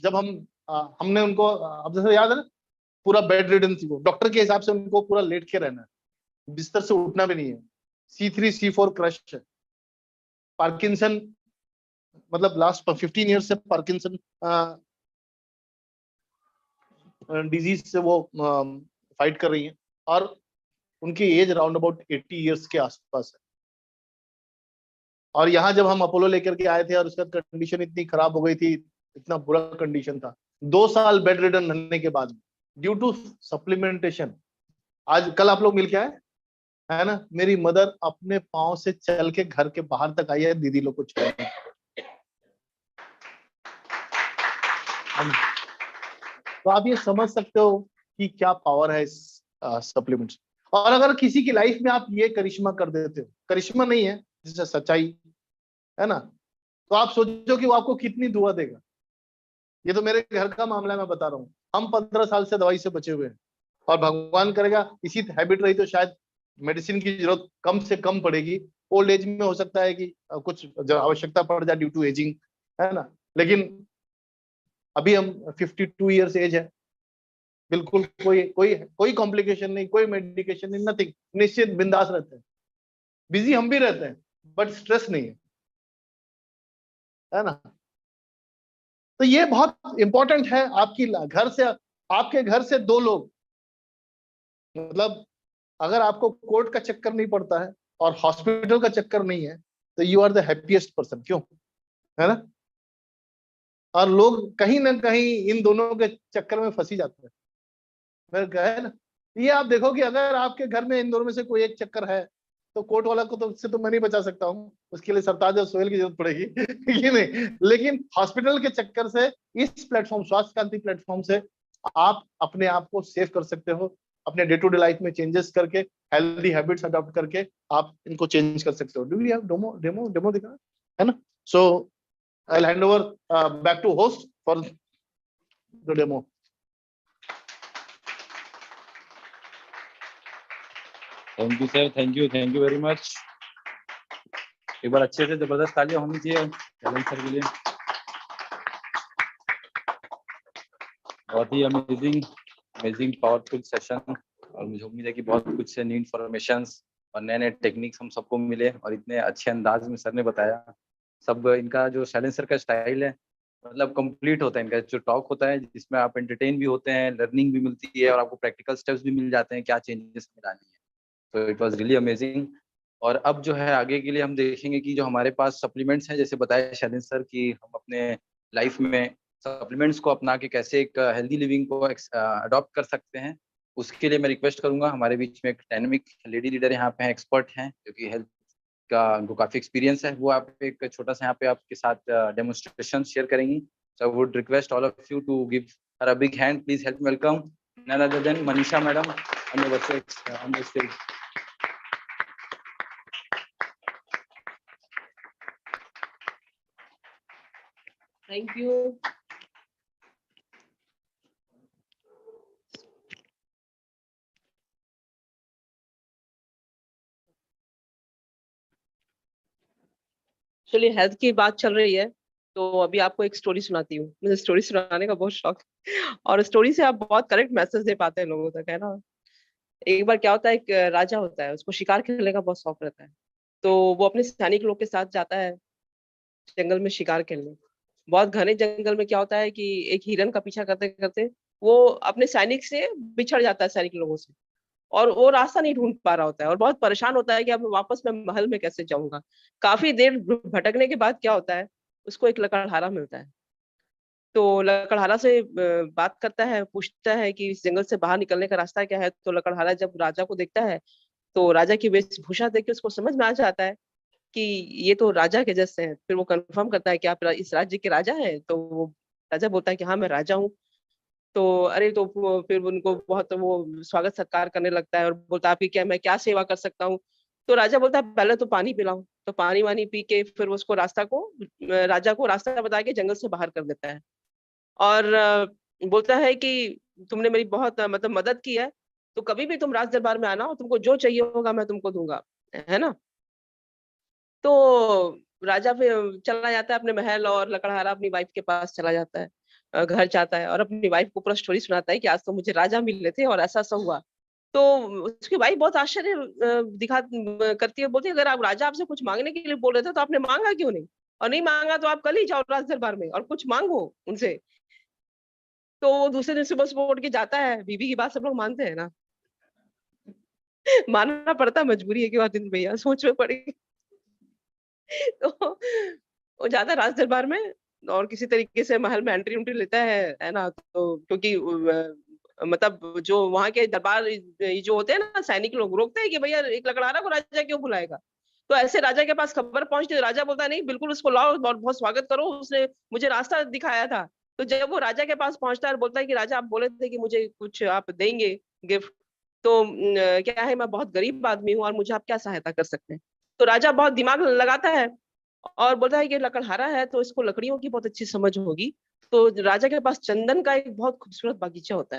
जब हमने उनको, अब जैसे याद है ना, पूरा बेड रिडन थी वो, डॉक्टर के हिसाब से उनको पूरा लेट के रहना है, बिस्तर से उठना भी नहीं है, C3 C4 क्रश है, पार्किंसन, मतलब लास्ट 15 ईयर्स से पार्किंसन डिजीज से वो फाइट कर रही हैं। और उनकी एज राउंड अबाउट 80 ईयर्स के आसपास है। और यहाँ जब हम अपोलो लेकर के आए थे और उसका कंडीशन इतनी खराब हो गई थी, इतना बुरा कंडीशन था, 2 साल बेड रिडन रहने के बाद ड्यू टू सप्लीमेंटेशन, आज कल आप लोग मिल के आए, है ना। मेरी मदर अपने पांव से चल के घर के बाहर तक आई है दीदी लोग को छोड़ने। तो आप ये समझ सकते हो कि क्या पावर है इस सप्लीमेंट्स। और अगर किसी की लाइफ में आप ये करिश्मा कर देते हो, करिश्मा नहीं है जिससे सच्चाई, है ना, तो आप सोचो कि वो आपको कितनी दुआ देगा। ये तो मेरे घर का मामला है, मैं बता रहा हूँ। हम 15 साल से दवाई से बचे हुए हैं, और भगवान करेगा इसी हैबिट रही तो शायद मेडिसिन की जरूरत कम से कम पड़ेगी। ओल्ड एज में हो सकता है कि कुछ आवश्यकता पड़ जाए ड्यू टू एजिंग, है ना। लेकिन अभी हम 52 ईयर्स एज है, बिल्कुल कोई कोई कोई कॉम्प्लिकेशन नहीं, कोई मेडिकेशन नहीं, नथिंग, निश्चित बिंदास रहते हैं। बिजी हम भी रहते हैं बट स्ट्रेस नहीं है ना। तो ये बहुत इंपॉर्टेंट है। आपकी घर से, आपके घर से 2 लोग, मतलब अगर आपको कोर्ट का चक्कर नहीं पड़ता है और हॉस्पिटल का चक्कर नहीं है तो you are the happiest person, क्यों, है ना। और लोग कहीं ना कहीं इन दोनों के चक्कर में फंसी जाते हैं, मेरे कहे ना। ये आप देखो कि अगर आपके घर में इन दोनों में से कोई एक चक्कर है तो कोर्ट वाला को तो उससे तो मैं नहीं बचा सकता हूँ, उसके लिए सरताज और सोहेल की जरूरत पड़ेगी ये नहीं। लेकिन हॉस्पिटल के चक्कर से, इस प्लेटफॉर्म, स्वास्थ्य क्रांति प्लेटफॉर्म से आप अपने आप को सेव कर सकते हो। अपने डे टू डे लाइफ में चेंजेस करके, हेल्दी हैबिट्स अडॉप्ट करके आप इनको चेंज कर सकते हो। डू वी हैव डेमो दिखा, है ना। So I will hand over back to host for the demo. Thank you sir, thank you very much. एक बार अच्छे से जबरदस्त तालियां होनी चाहिए शैलेंद्र सर के लिए। बहुत ही अमेजिंग पावरफुल सेशन, और मुझे उम्मीद है कि बहुत कुछ न्यू इन्फॉर्मेशन और नए टेक्निक्स हम सबको मिले, और इतने अच्छे अंदाज में सर ने बताया। सब इनका जो शैलेंद्र सर का स्टाइल है, मतलब कंप्लीट होता है इनका जो टॉक होता है, जिसमें आप एंटरटेन भी होते हैं, लर्निंग भी मिलती है, और आपको प्रैक्टिकल स्टेप्स भी मिल जाते हैं क्या चेंजेस लानी है। तो इट वाज रियली अमेजिंग। और अब जो है आगे के लिए हम देखेंगे कि जो हमारे पास सप्लीमेंट्स हैं, जैसे बताया शैलेंद्र सर कि हम अपने लाइफ में सप्लीमेंट्स को अपना के कैसे एक हेल्दी लिविंग को अडॉप्ट कर सकते हैं। उसके लिए मैं रिक्वेस्ट करूंगा, हमारे बीच में एक डायनेमिक लेडी लीडर यहाँ पे हैं, एक्सपर्ट हैं, जो कि हेल्थ का उनको काफी एक्सपीरियंस है, वो आप एक छोटा सा यहाँ पे आपके साथ डेमोन्स्ट्रेशन शेयर करेंगी। So I would request all of you to give her a big hand, please help welcome none other than Manisha madam on the stage. Thank you. चलिए, हेल्थ की बात चल रही है तो अभी आपको एक स्टोरी सुनाती हूँ। मुझे स्टोरी सुनाने का बहुत शौक है, और स्टोरी से आप बहुत करेक्ट मैसेज दे पाते हैं लोगों तक, है ना। एक बार क्या होता है, एक राजा होता है, उसको शिकार खेलने का बहुत शौक रहता है। तो वो अपने सैनिक लोग के साथ जाता है जंगल में शिकार खेलने। बहुत घने जंगल में क्या होता है कि एक हिरन का पीछा करते करते वो अपने सैनिक से बिछड़ जाता है, सैनिक लोगों से, और वो रास्ता नहीं ढूंढ पा रहा होता है और बहुत परेशान होता है कि अब वापस मैं महल में कैसे जाऊंगा। काफी देर भटकने के बाद क्या होता है, उसको एक लकड़हारा मिलता है। तो लकड़हारा से बात करता है, पूछता है कि इस जंगल से बाहर निकलने का रास्ता क्या है। तो लकड़हारा जब राजा को देखता है तो राजा की वेशभूषा देख के उसको समझ में आ जाता है कि ये तो राजा के जैसे हैं। फिर वो कंफर्म करता है कि आप इस राज्य के राजा हैं। तो वो राजा बोलता है कि हाँ मैं राजा हूँ। तो अरे तो फिर उनको बहुत वो स्वागत सत्कार करने लगता है और बोलता है आपकी क्या, मैं क्या सेवा कर सकता हूँ। तो राजा बोलता है पहले तो पानी पिलाओ। तो पानी वानी पी के फिर उसको राजा को रास्ता बता के जंगल से बाहर कर देता है। और बोलता है कि तुमने मेरी बहुत मतलब मदद की है, तो कभी भी तुम राज दरबार में आना और तुमको जो चाहिए होगा मैं तुमको दूंगा, है ना। तो राजा फिर चला जाता है अपने महल और लकड़हारा अपनी वाइफ के पास चला जाता है, घर जाता है और अपनी वाइफ को पूरा स्टोरी सुनाता है कि आज तो मुझे राजा मिले थे और ऐसा ऐसा हुआ। तो उसकी वाइफ बहुत आश्चर्य करती है, बोलती है अगर आप राजा आपसे कुछ मांगने के लिए बोल रहे थे तो आपने मांगा क्यों नहीं, और नहीं मांगा तो आप कल ही जाओ राज दरबार में और कुछ मांगो उनसे। तो वो दूसरे दिन सुबह सुबह उठ के जाता है। बीवी की बात सब लोग मानते हैं ना। मानना पड़ता है, मजबूरी है कि बात दिन भैया सोच में पड़ी। तो वो जाता है राज दरबार में और किसी तरीके से महल में एंट्री उंट्री लेता है ना। तो क्योंकि मतलब जो वहां के दरबार ये जो होते हैं ना सैनिक लोग रोकते हैं कि भैया एक लकड़हारा को राजा क्यों बुलाएगा। तो ऐसे राजा के पास खबर पहुंचती है, राजा बोलता है नहीं बिल्कुल उसको लाओ और बहुत स्वागत करो, उसने मुझे रास्ता दिखाया था। तो जब वो राजा के पास पहुंचता है और बोलता है कि राजा आप बोले थे कि मुझे कुछ आप देंगे गिफ्ट, तो क्या है मैं बहुत गरीब आदमी हूँ और मुझे आप क्या सहायता कर सकते हैं। तो राजा बहुत दिमाग लगाता है और बोलता है कि लकड़हारा है तो इसको लकड़ियों की बहुत अच्छी समझ होगी। तो राजा के पास चंदन का एक बहुत खूबसूरत बागीचा होता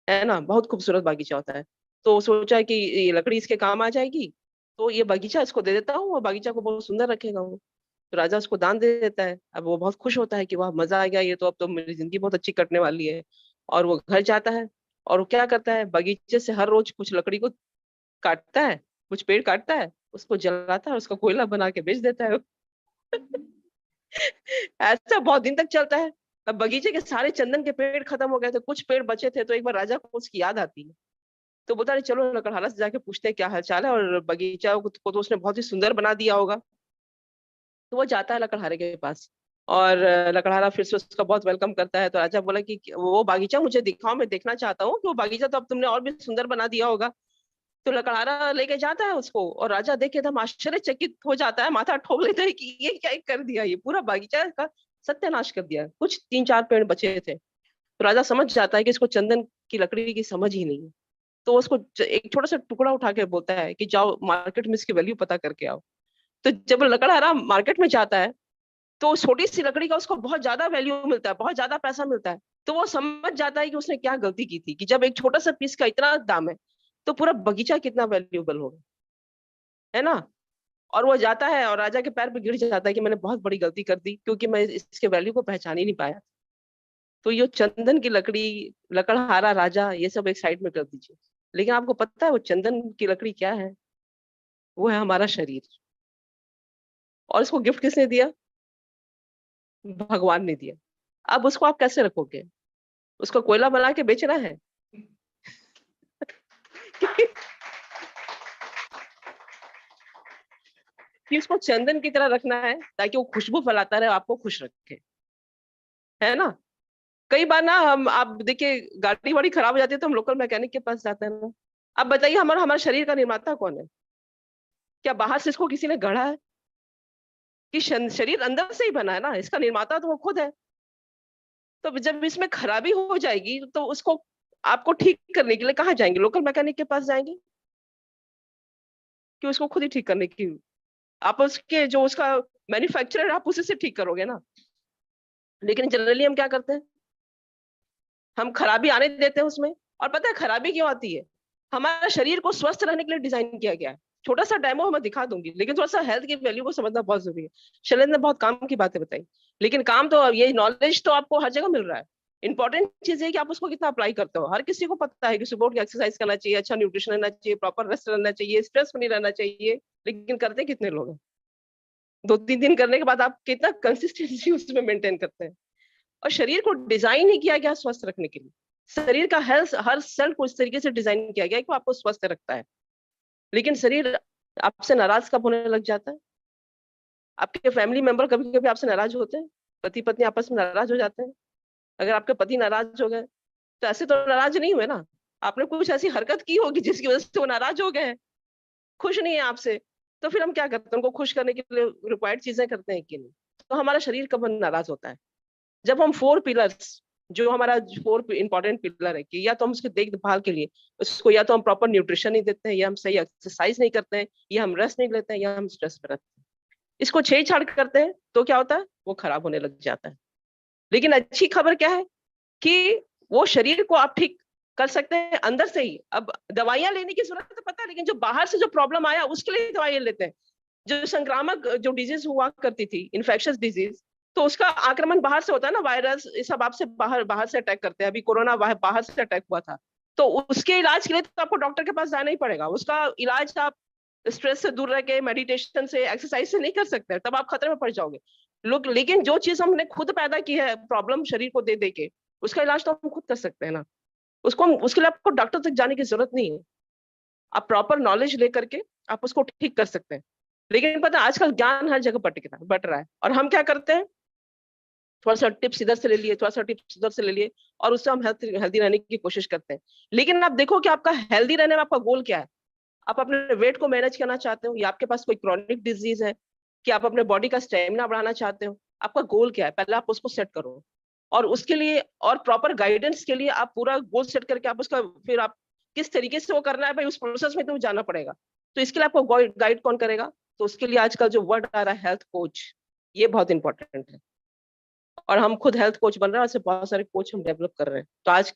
है ना, बहुत खूबसूरत बागीचा होता है। तो सोचा कि ये लकड़ी इसके काम आ जाएगी, तो ये बागीचा इसको दे देता हूँ और बागीचा को बहुत सुंदर रखेगा वो। तो राजा उसको दान दे देता है। अब वो बहुत खुश होता है कि वाह मजा आ गया, ये तो अब तो मेरी जिंदगी बहुत अच्छी कटने वाली है। और वो घर जाता है और वो क्या करता है, बगीचे से हर रोज कुछ लकड़ी को काटता है, कुछ पेड़ काटता है, उसको जलाता है, उसका कोयला बना के बेच देता है। ऐसा बहुत दिन तक चलता है। अब बगीचे के सारे चंदन के पेड़ खत्म हो गए थे, कुछ पेड़ बचे थे। तो एक बार राजा को उसकी याद आती है। तो बोलता है चलो लकड़हारा से जाके पूछते हैं क्या हाल चाल है, और बगीचा को तो उसने बहुत ही सुंदर बना दिया होगा। तो वो जाता है लकड़हारे के पास और लकड़हारा फिर से उसका बहुत वेलकम करता है। तो राजा बोला कि वो बागीचा मुझे दिखाओ, मैं देखना चाहता हूँ कि वो बागीचा तो अब तुमने और भी सुंदर बना दिया होगा। तो लकड़हारा लेके जाता है उसको और राजा देख के एकदम आश्चर्यचकित हो जाता है, माथा ठोक लेता है कि ये क्या कर दिया, ये पूरा बागीचा का सत्यानाश कर दिया। कुछ 3-4 पेड़ बचे थे। तो राजा समझ जाता है कि इसको चंदन की लकड़ी की समझ ही नहीं है। तो उसको एक छोटा सा टुकड़ा उठा के बोलता है कि जाओ मार्केट में इसकी वैल्यू पता करके आओ। तो जब लकड़हारा मार्केट में जाता है तो छोटी सी लकड़ी का उसको बहुत ज्यादा वैल्यू मिलता है, बहुत ज्यादा पैसा मिलता है। तो वो समझ जाता है कि उसने क्या गलती की थी कि जब एक छोटा सा पीस का इतना दाम है तो पूरा बगीचा कितना वैल्यूएबल होगा, है ना। और वो जाता है और राजा के पैर पे गिर जाता है कि मैंने बहुत बड़ी गलती कर दी क्योंकि मैं इसके वैल्यू को पहचान ही नहीं पाया। तो ये चंदन की लकड़ी, लकड़हारा, राजा, ये सब एक साइड में कर दीजिए। लेकिन आपको पता है वो चंदन की लकड़ी क्या है? वो है हमारा शरीर। और इसको गिफ्ट किसने दिया? भगवान ने दिया। अब उसको आप कैसे रखोगे? उसको कोयला बना के बेचना है? कि उसको चंदन की तरह रखना है ताकि वो खुशबू फैलाता रहे, आपको खुश रखे, है ना। कई बार ना हम, आप देखिए गाड़ी वाड़ी खराब हो जाती है तो हम लोकल मैकेनिक के पास जाते हैं ना। अब बताइए हमारा हमारे शरीर का निर्माता कौन है? क्या बाहर से इसको किसी ने गढ़ा है? कि शरीर अंदर से ही बना है ना, इसका निर्माता तो वो खुद है। तो जब इसमें खराबी हो जाएगी तो उसको आपको ठीक करने के लिए कहाँ जाएंगे? लोकल मैकेनिक के पास जाएंगे कि उसको खुद ही ठीक करने की? आप उसके जो उसका मैन्युफैक्चरर आप उसी से ठीक करोगे ना। लेकिन जनरली हम क्या करते हैं, हम खराबी आने देते हैं उसमें। और पता है खराबी क्यों आती है? हमारा शरीर को स्वस्थ रहने के लिए डिजाइन किया गया है। छोटा सा डेमो मैं दिखा दूंगी, लेकिन थोड़ा सा हेल्थ की वैल्यू को समझना बहुत जरूरी है। शैलेंद्र ने बहुत काम की बातें बताई, लेकिन काम तो ये नॉलेज तो आपको हर जगह मिल रहा है। इंपॉर्टेंट चीज है कि आप उसको कितना अप्लाई करते हो। हर किसी को पता है कि सुबह उठ के एक्सरसाइज करना चाहिए, अच्छा न्यूट्रिशन लेना चाहिए, प्रॉपर रेस्ट करना चाहिए, स्ट्रेस नहीं रहना चाहिए, लेकिन करते कितने लोग हैं? 2-3 दिन करने के बाद आप कितना कंसिस्टेंसी उसमें मेंटेन करते हैं? और शरीर को डिजाइन ही किया गया स्वस्थ रखने के लिए। शरीर का हेल्थ, हर सेल को इस तरीके से डिजाइन किया गया है कि वो आपको स्वस्थ रखता है। लेकिन शरीर आपसे नाराज कब होने लग जाता है? आपके फैमिली मेंबर कभी कभी आपसे नाराज होते हैं, पति पत्नी आपस में नाराज हो जाते हैं। अगर आपके पति नाराज हो गए तो ऐसे तो नाराज नहीं हुए ना, आपने कुछ ऐसी हरकत की होगी जिसकी वजह से वो नाराज हो गए हैं, खुश नहीं है आपसे। तो फिर हम क्या करते हैं? उनको खुश करने के लिए रिक्वायर्ड चीजें करते हैं कि नहीं? तो हमारा शरीर कब नाराज होता है? जब हम 4 पिलर्स, जो हमारा 4 इंपॉर्टेंट पिलर है, कि या तो हम उसकी देखभाल के लिए उसको, या तो हम प्रॉपर न्यूट्रिशन नहीं देते हैं, या हम सही एक्सरसाइज नहीं करते हैं, या हम रेस्ट नहीं लेते हैं, या हम स्ट्रेस में रहते हैं। इसको छेड़छाड़ करते हैं तो क्या होता है? वो खराब होने लग जाता है। लेकिन अच्छी खबर क्या है कि वो शरीर को आप ठीक कर सकते हैं अंदर से ही। अब दवाइयां लेने की जरूरत तो पता है, लेकिन जो बाहर से जो प्रॉब्लम आया उसके लिए दवाइयां लेते हैं। जो संक्रामक जो डिजीज हुआ करती थी, इन्फेक्शियस डिजीज, तो उसका आक्रमण बाहर से होता है ना, वायरस ये सब आपसे बाहर बाहर से अटैक करते हैं। अभी कोरोना बाहर से अटैक हुआ था, तो उसके इलाज के लिए तो आपको डॉक्टर के पास जाना ही पड़ेगा। उसका इलाज आप स्ट्रेस से दूर रह के, मेडिटेशन से, एक्सरसाइज से नहीं कर सकते, तब आप खतरे में पड़ जाओगे। लोग, लेकिन जो चीज हमने खुद पैदा की है प्रॉब्लम शरीर को दे दे के, उसका इलाज तो हम खुद कर सकते हैं ना। उसके लिए आपको डॉक्टर तक जाने की जरूरत नहीं है। आप प्रॉपर नॉलेज लेकर के आप उसको ठीक कर सकते हैं। लेकिन पता है आजकल ज्ञान हर जगह बट रहा है, और हम क्या करते हैं? थोड़ा सा टिप्स इधर से ले लिए, थोड़ा सा टिप्स उधर से ले लिए, और उससे हम हेल्दी रहने की कोशिश करते हैं। लेकिन आप देखो कि आपका हेल्दी रहने में आपका गोल क्या है? आप अपने वेट को मैनेज करना चाहते हो, या आपके पास कोई क्रॉनिक डिजीज है, कि आप अपने बॉडी का स्टेमिना बढ़ाना चाहते हो? आपका गोल क्या है? पहले आप उसको सेट करो, और उसके लिए और प्रॉपर गाइडेंस के लिए आप पूरा गोल सेट करके आप उसका, फिर आप किस तरीके से वो करना है भाई, उस प्रोसेस में तो जाना पड़ेगा। तो इसके लिए आपको गाइड कौन करेगा? तो उसके लिए आजकल जो वर्ड आ रहा है हेल्थ कोच, ये बहुत इंपॉर्टेंट है। और हम खुद हेल्थ कोच बन रहे हैं, और ऐसे बहुत सारे कोच हम डेवलप कर रहे हैं। तो आज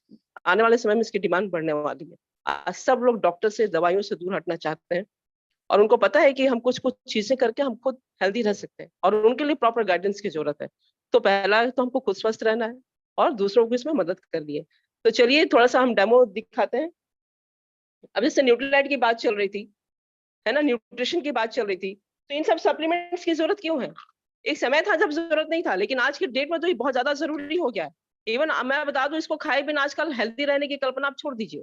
आने वाले समय में इसकी डिमांड बढ़ने वाली है। आज सब लोग डॉक्टर से, दवाइयों से दूर हटना चाहते हैं, और उनको पता है कि हम कुछ कुछ चीजें करके हम खुद हेल्दी रह सकते हैं, और उनके लिए प्रॉपर गाइडेंस की जरूरत है। तो पहला तो हमको खुद स्वस्थ रहना है, और दूसरों को इसमें मदद करनी है। तो चलिए थोड़ा सा हम डेमो दिखाते हैं। अब जैसे न्यूट्रीलाइट की बात चल रही थी, है ना, न्यूट्रिशन की बात चल रही थी, तो इन सब सप्लीमेंट्स की जरूरत क्यों है? एक समय था जब जरूरत नहीं था, लेकिन आज के डेट में तो ये बहुत ज्यादा जरूरी हो गया है। इवन मैं बता दूं, इसको खाए बिना आजकल हेल्दी रहने की कल्पना आप छोड़ दीजिए।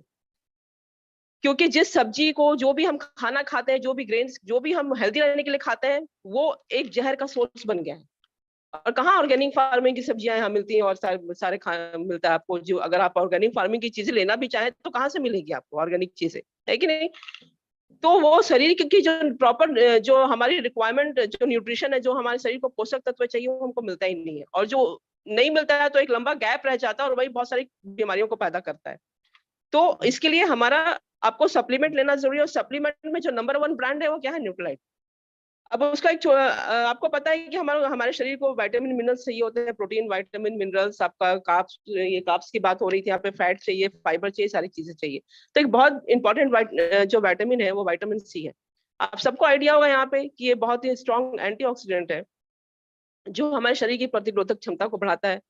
क्योंकि जिस सब्जी को, जो भी हम खाना खाते हैं, जो भी ग्रेन्स, जो भी हम हेल्दी रहने के लिए खाते हैं, वो एक जहर का सोर्स बन गया है। और कहाँ ऑर्गेनिक फार्मिंग की सब्जियां यहाँ मिलती हैं, और सारे सारे मिलता है आपको। जो अगर आप ऑर्गेनिक फार्मिंग की चीजें लेना भी चाहें तो कहाँ से मिलेगी आपको ऑर्गेनिक चीजें, है कि नहीं? तो वो शरीर की जो प्रॉपर, जो हमारी रिक्वायरमेंट, जो न्यूट्रिशन है, जो हमारे शरीर को पोषक तत्व चाहिए, वो हमको मिलता ही नहीं है। और जो नहीं मिलता है तो एक लंबा गैप रह जाता है, और वही बहुत सारी बीमारियों को पैदा करता है। तो इसके लिए हमारा, आपको सप्लीमेंट लेना जरूरी है। और सप्लीमेंट में जो नंबर 1 ब्रांड है वो क्या है? न्यूट्रीलाइट। अब उसका आपको पता है कि हमारे हमारे शरीर को विटामिन मिनरल्स चाहिए होते हैं, प्रोटीन, विटामिन, मिनरल्स, आपका कार्ब्स, ये कार्ब्स की बात हो रही थी यहाँ पे, फैट चाहिए, फाइबर चाहिए, सारी चीजें चाहिए। तो एक बहुत इंपॉर्टेंट जो विटामिन है वो विटामिन सी है। आप सबको आइडिया होगा यहाँ पे कि ये बहुत ही स्ट्रॉन्ग एंटीऑक्सीडेंट है, जो हमारे शरीर की प्रतिरोधक क्षमता को बढ़ाता है।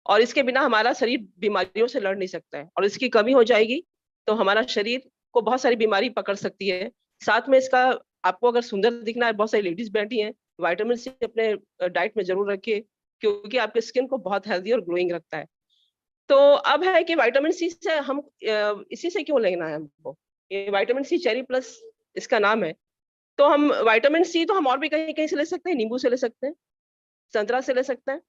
और इसके बिना हमारा शरीर बीमारियों से लड़ नहीं सकता है, और इसकी कमी हो जाएगी तो हमारा शरीर को बहुत सारी बीमारी पकड़ सकती है। साथ में इसका, आपको अगर सुंदर दिखना है, बहुत सारी लेडीज बैठी हैं, विटामिन सी अपने डाइट में जरूर रखिए, क्योंकि आपके स्किन को बहुत हेल्दी और ग्लोइंग रखता है। तो अब है कि विटामिन सी से हम इसी से क्यों लेना है हमको? ये विटामिन सी चेरी प्लस इसका नाम है। तो हम विटामिन सी तो हम और भी कहीं कहीं से ले सकते हैं, नींबू से ले सकते हैं, संतरा से ले सकते हैं,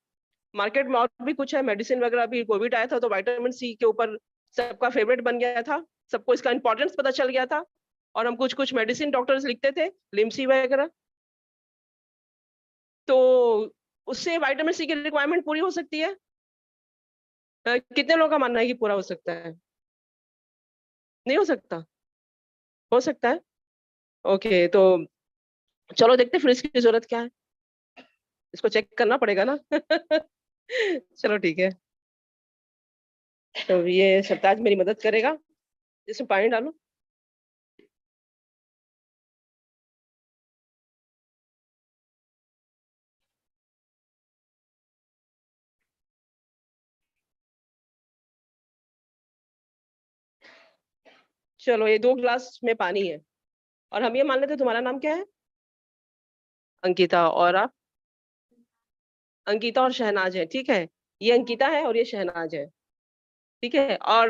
मार्केट में और भी कुछ है, मेडिसिन वगैरह भी। कोविड आया था तो विटामिन सी के ऊपर सबका फेवरेट बन गया था, सबको इसका इंपॉर्टेंस पता चल गया था, और हम कुछ कुछ मेडिसिन डॉक्टर्स लिखते थे, लिमसी वगैरह। तो उससे विटामिन सी की रिक्वायरमेंट पूरी हो सकती है। कितने लोगों का मानना है कि पूरा हो सकता है? नहीं हो सकता? हो सकता है। ओके, तो चलो देखते हैं फिर इसकी जरूरत क्या है, इसको चेक करना पड़ेगा ना। चलो ठीक है। तो ये सरताज मेरी मदद करेगा, इसमें पानी डालो। चलो ये 2 ग्लास में पानी है और हम ये मान लेते हैं तुम्हारा नाम क्या है? अंकिता। और आप? अंकिता और शहनाज है, ठीक है। ये अंकिता है और ये शहनाज है, ठीक है। और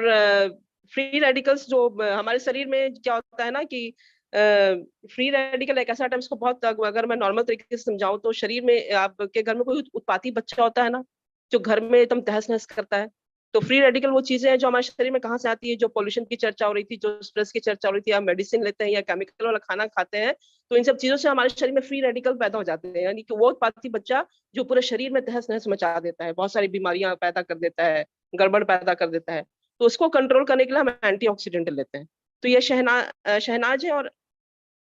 फ्री रेडिकल्स जो हमारे शरीर में क्या होता है ना कि फ्री रेडिकल एक ऐसा आइटम, इसको बहुत अगर मैं नॉर्मल तरीके से समझाऊं तो शरीर में आपके घर में कोई उत्पाती बच्चा होता है ना, जो घर में एकदम तहस नहस करता है, तो फ्री रेडिकल वो चीजें हैं जो हमारे शरीर में कहाँ से आती है, जो पोल्यूशन की चर्चा हो रही थी, जो स्ट्रेस की चर्चा हो रही थी, या मेडिसिन लेते हैं या केमिकल वाला खाना खाते हैं, तो इन सब चीजों से हमारे शरीर में फ्री रेडिकल पैदा हो जाते हैं। यानी कि वो उत्पाती बच्चा जो पूरे शरीर में तहस नहस मचा देता है, बहुत सारी बीमारियां पैदा कर देता है, गड़बड़ पैदा कर देता है, तो उसको कंट्रोल करने के लिए हम एंटीऑक्सीडेंट लेते हैं। तो ये शहनाज है और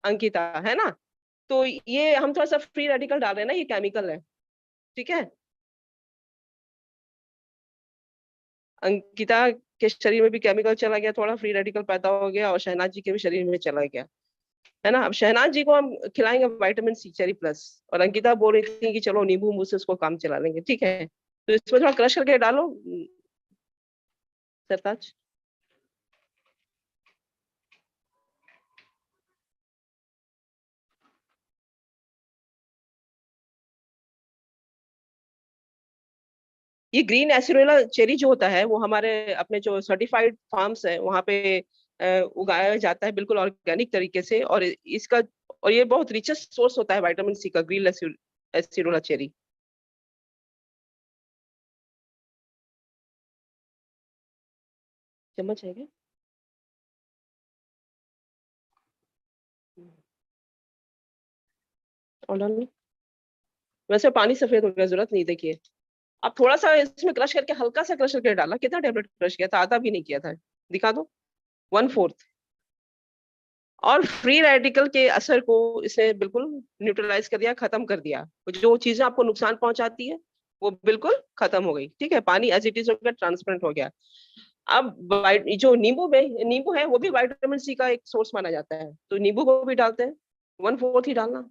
अंकिता है ना। तो ये हम थोड़ा सा फ्री रेडिकल डाल रहे हैं ना, ये केमिकल है, ठीक है। अंकिता के शरीर में भी केमिकल चला गया, थोड़ा फ्री रेडिकल पैदा हो गया, और शहनाज जी के भी शरीर में चला गया, है ना। अब शहनाज जी को हम खिलाएंगे विटामिन सी चेरी प्लस, और अंकिता बोल रही थी कि चलो नींबू मुंह से उसको काम चला लेंगे, ठीक है। तो इसमें थोड़ा क्रश करके डालो सरताज। ये ग्रीन एसिडोला चेरी जो होता है वो हमारे अपने जो सर्टिफाइड फार्म्स है वहाँ पे उगाया जाता है बिल्कुल ऑर्गेनिक तरीके से, और इसका और ये बहुत रिचेस्ट सोर्स होता है विटामिन सी का, ग्रीन एसिडोला चेरी। चम्मच है क्या? और डाल लो। वैसे पानी सफेद हो गया, जरूरत नहीं, देखिए। आप थोड़ा सा इसमें क्रश करके, हल्का सा क्रश करके डाला, कितना टेबलेट क्रश किया था? आधा भी नहीं किया था, दिखा दो, 1/4। और फ्री रेडिकल के असर को इसने बिल्कुल न्यूट्रलाइज कर दिया, खत्म कर दिया। जो चीजें आपको नुकसान पहुंचाती है वो बिल्कुल खत्म हो गई, ठीक है। पानी एज इट इज हो गया, ट्रांसपेरेंट हो गया। अब जो नींबू है वो भी विटामिन सी का एक सोर्स माना जाता है, तो नींबू को भी डालते हैं, 1/4 ही डालना।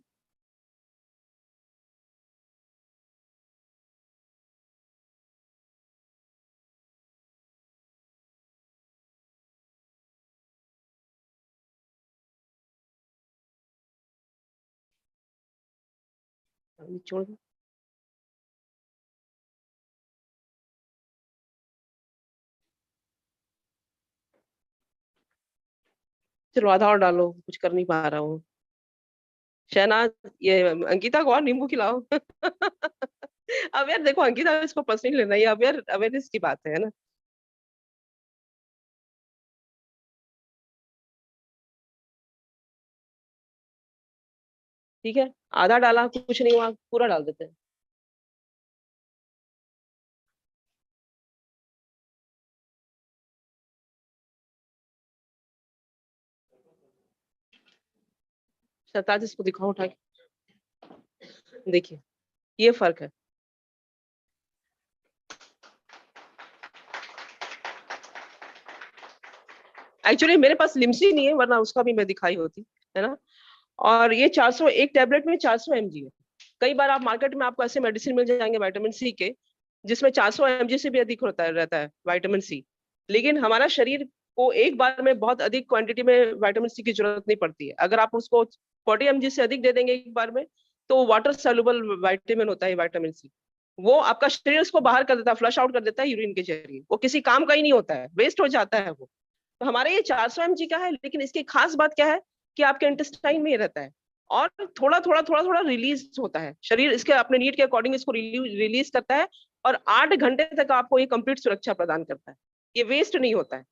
छोड़ दो। चलो आधा और डालो, कुछ कर नहीं पा रहा हूँ। शहनाज, ये अंकिता को और नींबू खिलाओ। अब यार देखो, अंकिता इसको पर्सनली लेना, ये अब यार अवेयरनेस की बात है ना। ठीक है, आधा डाला, कुछ नहीं हुआ, पूरा डाल देते हैं। सरताज इसको दिखाओ उठा के, देखिए ये फर्क है। एक्चुअली मेरे पास लिमसी नहीं है, वरना उसका भी मैं दिखाई होती, है ना। और ये 400, एक टेबलेट में 400 mg है। कई बार आप मार्केट में आपको ऐसे मेडिसिन मिल जाएंगे विटामिन सी के, जिसमें 400 mg से भी अधिक होता रहता है विटामिन सी। लेकिन हमारा शरीर को एक बार में बहुत अधिक क्वांटिटी में विटामिन सी की जरूरत नहीं पड़ती है। अगर आप उसको 40 mg से अधिक दे देंगे एक बार में, तो वाटर सॉल्युबल विटामिन होता है विटामिन सी, वो आपका शरीर उसको बाहर कर देता है, फ्लश आउट कर देता है यूरिन के जरिए, वो किसी काम का ही नहीं होता है, वेस्ट हो जाता है वो। तो हमारे ये 400 mg का है, लेकिन इसकी खास बात क्या है कि आपके इंटेस्टाइन में ही रहता है, और थोड़ा थोड़ा थोड़ा थोड़ा रिलीज होता है, शरीर इसके अपने नीड के अकॉर्डिंग इसको रिलीज करता है, और 8 घंटे तक आपको ये कंप्लीट सुरक्षा प्रदान करता है, ये वेस्ट नहीं होता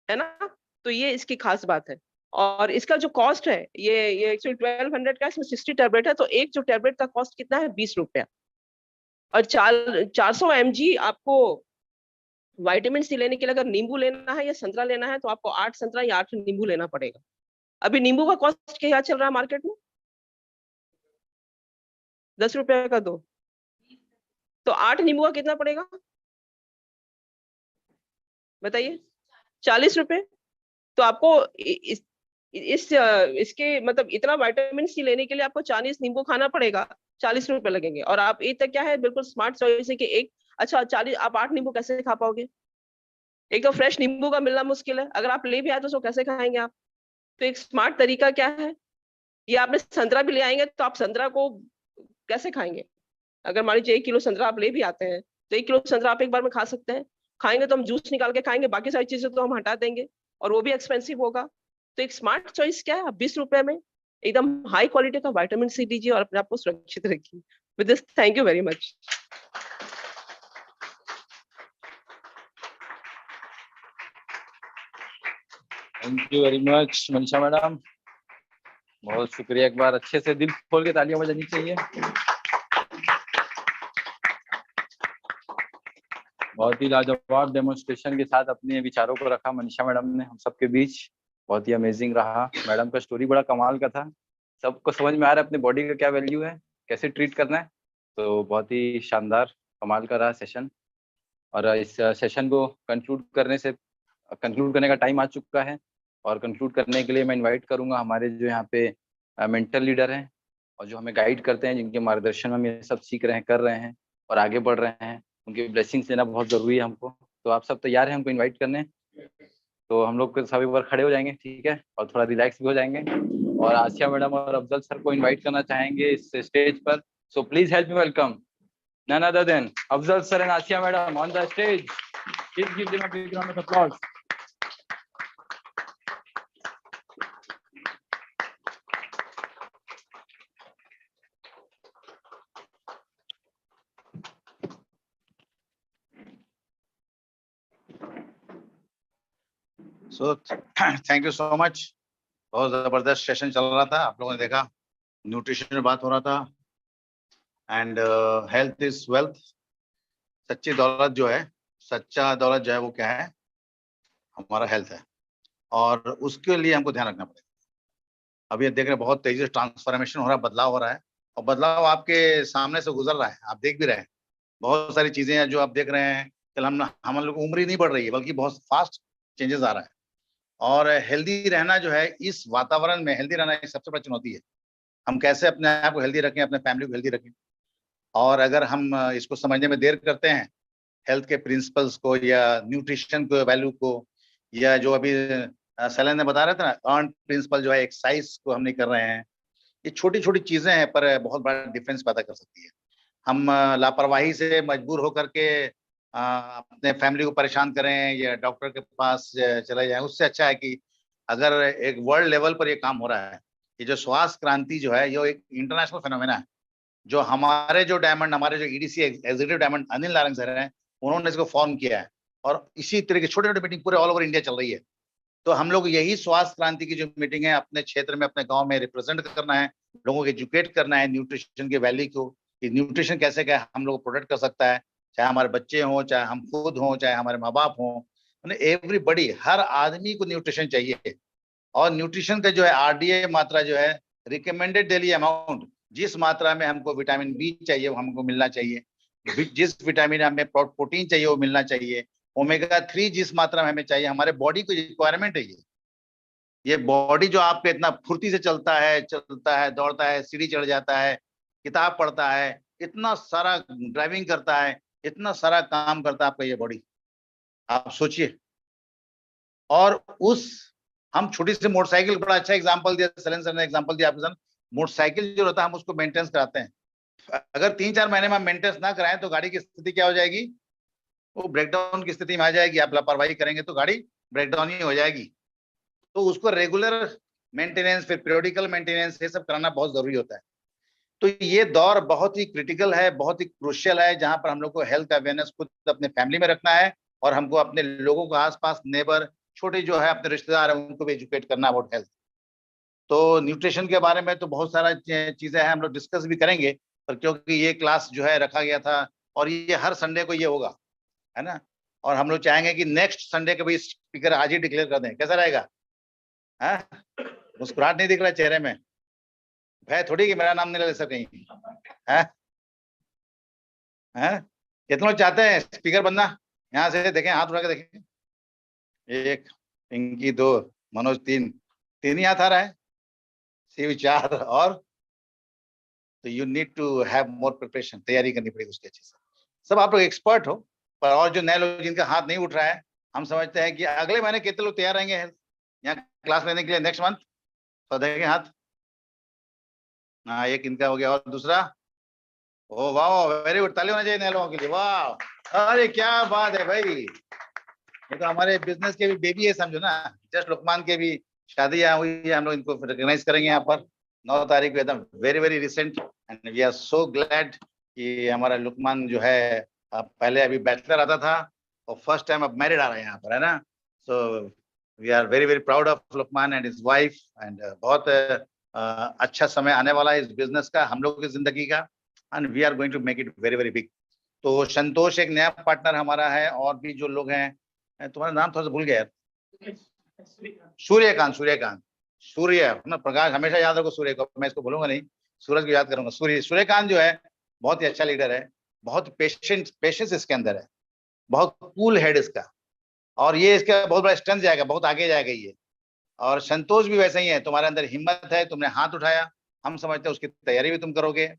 है ना। तो ये इसकी खास बात है। और इसका जो कॉस्ट है, ये एक्चुअली 1200 का, इसमें 60 टैबलेट है, तो एक जो टैबलेट का कॉस्ट कितना है, 20 रुपया। और 400 mg आपको विटामिन सी लेने के लिए अगर नींबू लेना है या संतरा लेना है, तो आपको 8 संतरा या 8 नींबू लेना पड़ेगा। अभी नींबू का कॉस्ट क्या चल रहा है मार्केट में? 10 रुपया का 2, तो 8 नींबू का कितना पड़ेगा बताइए? 40 रुपए। तो आपको इसके मतलब इतना विटामिन सी लेने के लिए आपको 40 नींबू खाना पड़ेगा, 40 रुपए लगेंगे। और आप ये तक क्या है, बिल्कुल स्मार्ट चॉइस है कि एक, अच्छा 40, आप 8 नींबू कैसे खा पाओगे? एक तो फ्रेश नींबू का मिलना मुश्किल है, अगर आप ले भी आए तो उसको कैसे खाएंगे आप? तो एक स्मार्ट तरीका क्या है, ये आपने संतरा भी ले आएंगे तो आप संतरा को कैसे खाएंगे? अगर मान लीजिए 1 किलो संतरा आप ले भी आते हैं, तो 1 किलो संतरा आप एक बार में खा सकते हैं। खाएंगे तो हम जूस निकाल के खाएंगे, बाकी सारी चीजें तो हम हटा देंगे और वो भी एक्सपेंसिव होगा। तो एक स्मार्ट चॉइस क्या है, आप 20 रुपए में एकदम हाई क्वालिटी का विटामिन सी लीजिए और अपने आप को सुरक्षित रखिए। With this, thank you very much. Thank you very much Manisha madam, बहुत शुक्रिया। एक बार अच्छे से दिल खोल के तालियां बजानी चाहिए। बहुत ही लाजवाब डेमोन्स्ट्रेशन के साथ अपने विचारों को रखा मनीषा मैडम ने हम सबके बीच, बहुत ही अमेजिंग रहा। मैडम का स्टोरी बड़ा कमाल का था, सबको समझ में आ रहा है अपने बॉडी का क्या वैल्यू है, कैसे ट्रीट करना है। तो बहुत ही शानदार कमाल का रहा सेशन। और इस सेशन को कंक्लूड करने का टाइम आ चुका है। और कंक्लूड करने के लिए मैं इनवाइट करूंगा हमारे जो यहाँ पे मेंटल लीडर हैं और जो हमें गाइड करते हैं, जिनके मार्गदर्शन में हम ये सब सीख रहे हैं, कर रहे हैं और आगे बढ़ रहे हैं, उनकी ब्लेसिंग्स लेना बहुत ज़रूरी है हमको। तो आप सब तैयार हैं हमको इनवाइट करने? तो हम लोग सब एक बार खड़े हो जाएंगे, ठीक है, और थोड़ा रिलैक्स भी हो जाएंगे। और आसिया मैडम और अफजल सर को इन्वाइट करना चाहेंगे इस स्टेज पर। So please help me welcome none other than Afzal sir and Asiya madam on the stage. Please give them a big round of applause. So thank you so much. बहुत जबरदस्त session चल रहा था, आप लोगों ने देखा, न्यूट्रिशन में बात हो रहा था। And health is wealth. सच्ची दौलत जो है, सच्चा दौलत जो है वो क्या है, हमारा हेल्थ है, और उसके लिए हमको ध्यान रखना पड़ेगा। अभी देख रहे हैं बहुत तेजी से ट्रांसफॉर्मेशन हो रहा है, बदलाव हो रहा है, और बदलाव आपके सामने से गुजर रहा है, आप देख भी रहे हैं। बहुत सारी चीजें हैं जो आप देख रहे हैं, कल हम लोग उम्र ही नहीं बढ़ रही है, बल्कि बहुत फास्ट चेंजेस आ रहा है। और हेल्दी रहना जो है, इस वातावरण में हेल्दी रहना एक सबसे बड़ी चुनौती है। हम कैसे अपने आप को हेल्दी रखें, अपने फैमिली को हेल्दी रखें। और अगर हम इसको समझने में देर करते हैं, हेल्थ के प्रिंसिपल्स को या न्यूट्रिशन को वैल्यू को, या जो अभी सैलन ने बता रहे थे ना, अर्न प्रिंसिपल जो है, एक्सरसाइज को हम नहीं कर रहे हैं, ये छोटी छोटी चीजें हैं पर बहुत बड़ा डिफरेंस पैदा कर सकती है। हम लापरवाही से मजबूर होकर के अपने फैमिली को परेशान करें या डॉक्टर के पास चले जाएं, उससे अच्छा है कि अगर एक वर्ल्ड लेवल पर ये काम हो रहा है, ये जो स्वास्थ्य क्रांति जो है, ये एक इंटरनेशनल फिनोमेना है। जो हमारे जो EDC executive diamond Anil Narayan sir हैं, उन्होंने इसको फॉर्म किया है, और इसी तरह की छोटे छोटे मीटिंग पूरे ऑल ओवर इंडिया चल रही है। तो हम लोग यही स्वास्थ्य क्रांति की जो मीटिंग है, अपने क्षेत्र में, अपने गांव में रिप्रेजेंट करना है, लोगों को एजुकेट करना है न्यूट्रिशन के वैल्यू को, कि न्यूट्रिशन कैसे क्या हम लोग प्रोटेक्ट कर सकता है, चाहे हमारे बच्चे हों, चाहे हम खुद हों, चाहे हमारे माँ बाप हों, एवरीबडी, हर आदमी को न्यूट्रिशन चाहिए। और न्यूट्रिशन का जो है आरडीए मात्रा जो है, रिकमेंडेड डेली अमाउंट, जिस मात्रा में हमको विटामिन बी चाहिए वो हमको मिलना चाहिए, जिस विटामिन हमें प्रोटीन चाहिए वो मिलना चाहिए, ओमेगा 3 जिस मात्रा में हमें चाहिए, हमारे बॉडी को रिक्वायरमेंट है। ये बॉडी जो आपके इतना फुर्ती से चलता है, दौड़ता है, सीढ़ी चढ़ जाता है, किताब पढ़ता है, इतना सारा ड्राइविंग करता है, इतना सारा काम करता है आपका ये बॉडी, आप सोचिए। और हम छोटी सी मोटरसाइकिल, बड़ा अच्छा एग्जांपल दिया सैलन सर ने, एग्जांपल दिया आपके सामने। मोटरसाइकिल जो रहता है, हम उसको मेंटेनेंस कराते हैं, अगर 3-4 महीने में मेंटेनेंस ना कराएं तो गाड़ी की स्थिति क्या हो जाएगी, वो ब्रेकडाउन की स्थिति में आ जाएगी। आप लापरवाही करेंगे तो गाड़ी ब्रेकडाउन ही हो जाएगी। तो उसको रेगुलर मेंटेनेंस, फिर पीरियोडिकल मेंटेनेंस, ये सब कराना बहुत जरूरी होता है। तो ये दौर बहुत ही क्रिटिकल है, बहुत ही क्रूशियल है, जहां पर हम लोग को हेल्थ अवेयरनेस खुद अपने फैमिली में रखना है, और हमको अपने लोगों को आसपास, नेबर, छोटे जो है अपने रिश्तेदार हैं, उनको भी एजुकेट करना अबाउट हेल्थ। तो न्यूट्रिशन के बारे में तो बहुत सारा चीजें हैं, हम लोग डिस्कस भी करेंगे, पर क्योंकि ये क्लास जो है रखा गया था, और ये हर संडे को ये होगा, है ना, और हम लोग चाहेंगे कि नेक्स्ट संडे के भी स्पीकर आज ही डिक्लेयर कर दें, कैसा रहेगा? मुस्कुराहट नहीं दिख रहा चेहरे में, भय थोड़ी कि मेरा नाम नहीं ले सकें, है? कितने लोग चाहते हैं स्पीकर बनना? यहाँ से देखें, हाथ उठा के देखें, 1, पिंकी 2, मनोज 3 ही हाथ आ रहा है, शिव 4, और तो you need to have more preparation, तैयारी करनी पड़ेगी उसके अच्छे से। सब आप लोग एक्सपर्ट हो, पर और जो नए लोग जिनका हाथ नहीं उठ रहा है, हम समझते हैं कि अगले महीने कितने लोग तैयार रहेंगे यहाँ क्लास लेने के लिए नेक्स्ट मंथ? तो देखें हाथ। हाँ, एक इनका हो गया, और दूसरा? ओ वाह, वेरी गुड, ताली होना चाहिए नए लोगों के लिए, वाह, अरे क्या बात है भाई, ये तो हमारे बिजनेस के भी बेबी है समझो ना। जस्ट लुकमान के भी शादी यहाँ हुई है, हम लोग इनको रिकॉग्नाइज करेंगे यहाँ पर 9 तारीख को, एकदम very very recent, and we are so glad कि हमारा लुकमान जो है पहले अभी बैचलर आता था और फर्स्ट टाइम अब मैरिड आ रहा है यहाँ पर, है ना। So we are very very proud of Lukman and his wife, and बहुत अच्छा समय आने वाला है इस बिजनेस का, हम लोग की जिंदगी का, and we are going to make it very very big. तो संतोष एक नया पार्टनर हमारा है, और भी जो लोग हैं, तुम्हारा नाम थोड़ा सा भूल गया यार, सूर्यकांत, सूर्यकांत, सूर्य ना, प्रकाश हमेशा याद रखो सूर्य को, मैं इसको भूलूंगा नहीं, सूरज को याद करूंगा। सूर्यकांत जो है बहुत ही अच्छा लीडर है, बहुत पेशेंस इसके अंदर है, बहुत कूल हेड इसका, और ये इसका बहुत बड़ा स्ट्रेंथ जाएगा, बहुत आगे जाएगा ये। और संतोष भी वैसे ही है, तुम्हारे अंदर हिम्मत है, तुमने हाथ उठाया, हम समझते हैं उसकी तैयारी भी तुम करोगे।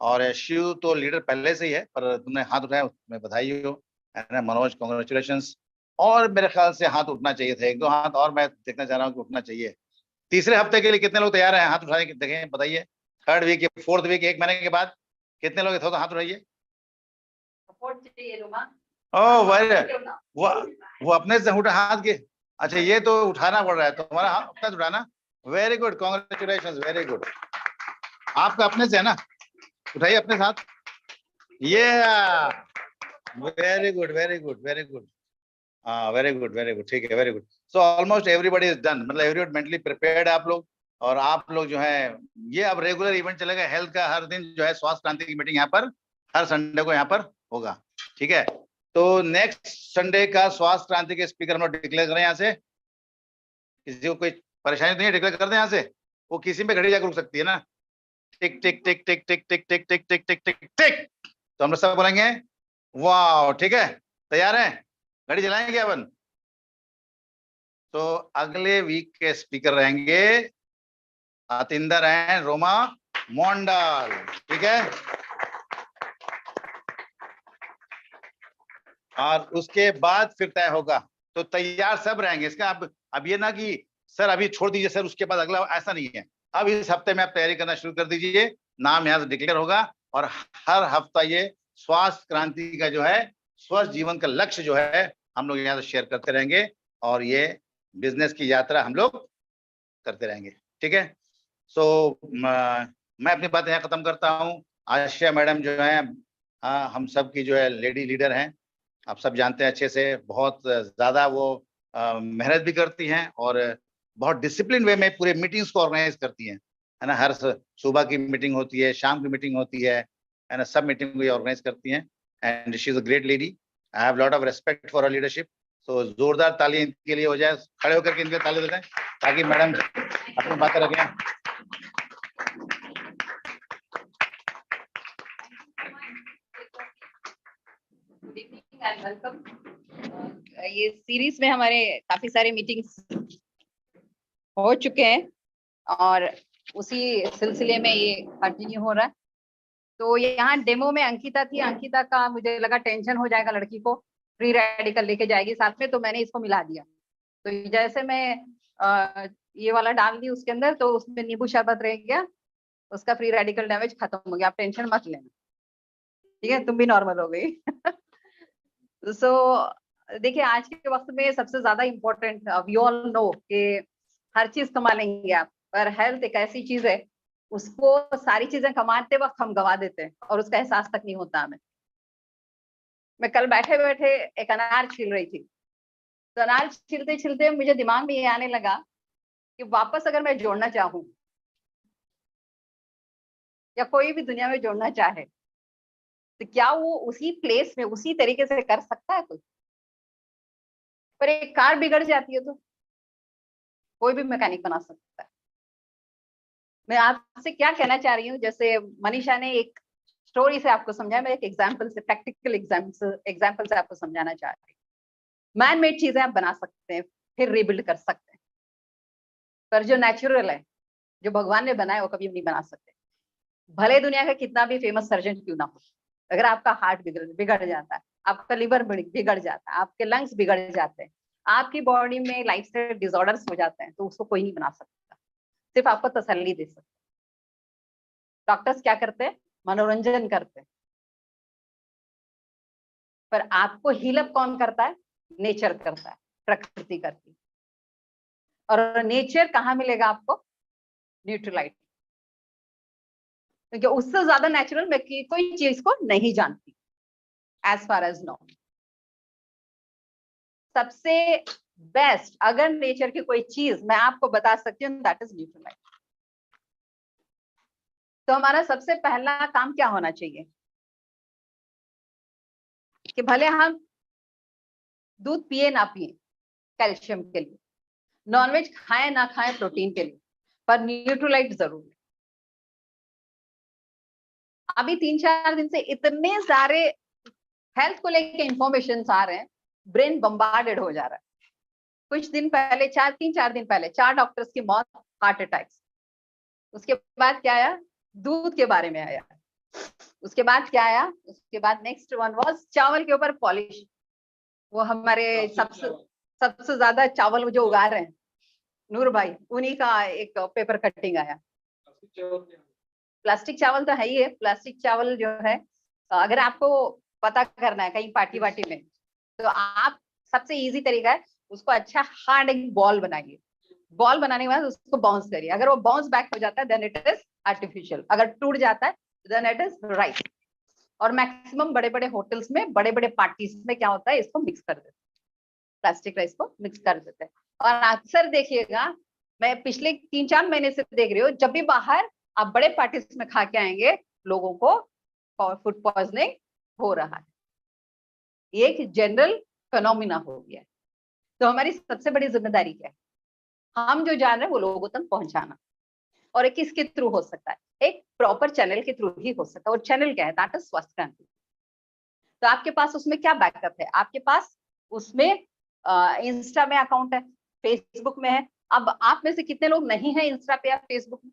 और शिव तो लीडर पहले से ही है, पर तुमने हाथ उठाया, उसमें बधाई हो, है ना। मनोज, कॉन्ग्रेचुलेशंस। और मेरे ख्याल से हाथ उठना चाहिए था, 1-2 हाथ और मैं देखना चाह रहा हूँ कि उठना चाहिए। तीसरे हफ्ते के लिए कितने लोग तैयार हैं हाथ उठाने के, देखें बताइए। 3rd वीक या 4th वीक, 1 महीने के बाद कितने लोग थे, तो हाथ उठाइए। ओ वेरी, वो अपने से उठा हाथ के, अच्छा ये तो उठाना पड़ रहा है तुम्हारा हाथ, अपना उठाना, very good, congratulation, very good, आपका अपने से है ना, उठाइए अपने साथ, ये very good, very good, very good, हाँ वेरी गुड, वेरी गुड, ठीक है, very good. So almost everybody is done, मतलब एवरीबडी मेंटली प्रिपेयर्ड आप लोग, और आप लोग जो है, ये अब रेगुलर इवेंट चलेगा हेल्थ का, हर दिन जो है स्वास्थ्य क्रांति की मीटिंग यहाँ पर हर संडे को यहाँ पर होगा, ठीक है। तो नेक्स्ट संडे का स्वास्थ्य क्रांति के स्पीकर हम लोग डिक्लेयर करें यहाँ से, किसी को कोई परेशानी नहीं है, डिक्लेयर कर दें यहाँ से, वो किसी पे घड़ी जाकर रुक सकती है ना, टिक टिक टिक टिक टिक टिक टिक टिक टिक टिक टिक टिक, तो हम लोग सब बोलेंगे वाह, ठीक है, तैयार है, घड़ी चलाएंगे अपन। तो अगले वीक के स्पीकर रहेंगे अतिंदर एंड रोमा मोंडल, ठीक है। और उसके बाद फिर तय होगा, तो तैयार सब रहेंगे इसका। अब ये ना कि सर अभी छोड़ दीजिए सर उसके बाद अगला, ऐसा नहीं है। अब इस हफ्ते में आप तैयारी करना शुरू कर दीजिए, नाम यहाँ से डिक्लेयर होगा, और हर हफ्ता ये स्वास्थ्य क्रांति का जो है स्वस्थ जीवन का लक्ष्य जो है हम लोग यहाँ से शेयर करते रहेंगे, और ये बिजनेस की यात्रा हम लोग करते रहेंगे, ठीक है। सो मैं अपनी बात यहाँ खत्म करता हूँ। आशिया मैडम जो है हम सब की जो है लेडी लीडर हैं, आप सब जानते हैं अच्छे से, बहुत ज्यादा वो मेहनत भी करती हैं, और बहुत डिसिप्लिन वे में पूरे मीटिंग्स को ऑर्गेनाइज करती हैं, है ना। हर सुबह की मीटिंग होती है, शाम की मीटिंग होती है ना, सब मीटिंग को ऑर्गेनाइज करती हैं, and she is a great lady, I have lot of respect for her leadership. तो जोरदार ताली इनके लिए हो जाए, खड़े होकर के इनके ताली देते हैं ताकि मैडम अपनी बातें रखें। Good evening and welcome. ये सीरीज में हमारे काफी सारे मीटिंग्स हो चुके हैं, और उसी सिलसिले में ये कंटिन्यू हो रहा है। तो यहाँ डेमो में अंकिता थी, अंकिता का मुझे लगा टेंशन हो जाएगा, लड़की को फ्री रेडिकल लेके जाएगी साथ में, तो मैंने इसको मिला दिया। तो जैसे मैं ये वाला डाल दी उसके अंदर, तो उसमें नींबू शरबत रह गया, उसका फ्री रेडिकल डैमेज खत्म हो गया, आप टेंशन मत लेना, ठीक है, तुम भी नॉर्मल हो गई। सो देखिए, आज के वक्त में सबसे ज्यादा इम्पोर्टेंट, वी ऑल नो कि हर चीज कमा लेंगे आप, पर हेल्थ एक ऐसी चीज है, उसको सारी चीजें कमाते वक्त हम गवा देते हैं और उसका एहसास तक नहीं होता हमें। मैं कल बैठे बैठे एक अनार छील रही थी, तो अनार छीलते छीलते मुझे दिमाग में ये आने लगा कि वापस अगर मैं जोड़ना चाहूं, या कोई भी दुनिया में जोड़ना चाहे, तो क्या वो उसी प्लेस में उसी तरीके से कर सकता है कोई? पर एक कार बिगड़ जाती है तो कोई भी मैकेनिक बना सकता है। मैं आपसे क्या कहना चाह रही हूँ, जैसे मनीषा ने एक स्टोरी से आपको समझाया, मैं एक एग्जाम्पल से, प्रैक्टिकल एग्जाम्पल से आपको समझाना चाह रही हूँ। मैन मेड चीजें आप बना सकते हैं, फिर रिबिल्ड कर सकते हैं, पर जो नेचुरल है, जो भगवान ने बनाया, वो कभी नहीं बना सकते। भले दुनिया का कितना भी फेमस सर्जन क्यों ना हो, अगर आपका हार्ट बिगड़ जाता है, आपका लिवर बिगड़ जाता है, आपके लंग्स बिगड़ जाते हैं, आपकी बॉडी में लाइफस्टाइल डिसऑर्डर्स हो जाते हैं तो उसको कोई नहीं बना सकता, सिर्फ आपको तसल्ली दे सकता। डॉक्टर्स क्या करते हैं? मनोरंजन करते हैं, पर आपको हीलअप कौन करता है? नेचर करता है, प्रकृति करती है। और नेचर कहाँ मिलेगा आपको? न्यूट्रलाइट, क्योंकि उससे ज्यादा नेचुरल मैं कोई चीज को नहीं जानती एज फार एज नो। सबसे बेस्ट अगर नेचर की कोई चीज मैं आपको बता सकती हूँ, दैट इज न्यूट्रलाइट। तो हमारा सबसे पहला काम क्या होना चाहिए कि भले हम दूध पिए ना पिए कैल्शियम के लिए, नॉनवेज खाएं ना खाएं प्रोटीन के लिए, पर न्यूट्रलाइट जरूर है। अभी 3-4 दिन से इतने सारे हेल्थ को लेके इंफॉर्मेशन आ रहे हैं, ब्रेन बम्बार्डेड हो जा रहा है। कुछ दिन पहले 3-4 दिन पहले 4 डॉक्टर्स की मौत हार्ट अटैक्स। उसके बाद क्या आया? दूध के बारे में आया। उसके बाद क्या आया? उसके बाद नेक्स्ट वन वाज चावल के ऊपर पॉलिश। वो हमारे सबसे ज्यादा चावल जो उगा रहे हैं नूर भाई, उन्हीं का एक पेपर कटिंग आया। प्लास्टिक चावल तो है ही है। प्लास्टिक चावल जो है, अगर आपको पता करना है कहीं पार्टी वार्टी में, तो आप सबसे इजी तरीका है उसको अच्छा हार्ड एक बॉल बनाइए। बॉल बनाने के बाद उसको बाउंस करिए। अगर वो बाउंस बैक हो जाता है देन इट इज आर्टिफिशियल, अगर टूट जाता है देन इट इज राइट। और मैक्सिमम बड़े बड़े होटल्स में, बड़े बड़े पार्टीज में क्या होता है, इसको मिक्स कर देते हैं, प्लास्टिक राइस को मिक्स कर देते हैं। और अक्सर देखिएगा, मैं पिछले 3-4 महीने से देख रही हूँ, जब भी बाहर आप बड़े पार्टीज में खा के आएंगे, लोगों को फूड पॉइजनिंग हो रहा है। ये एक जनरल फिनोमिना हो गया है। तो हमारी सबसे बड़ी जिम्मेदारी क्या है? हम जो जान रहे हैं वो लोगों तक पहुंचाना। और एक किसके थ्रू हो सकता है? एक प्रॉपर चैनल के थ्रू ही हो सकता है। और चैनल क्या है? दैट इज स्वास्थ्य क्रांति। तो आपके पास उसमें क्या बैकअप है? आपके पास उसमें इंस्टा में अकाउंट है, फेसबुक में है। अब आप में से कितने लोग नहीं है इंस्टा पे या फेसबुक में?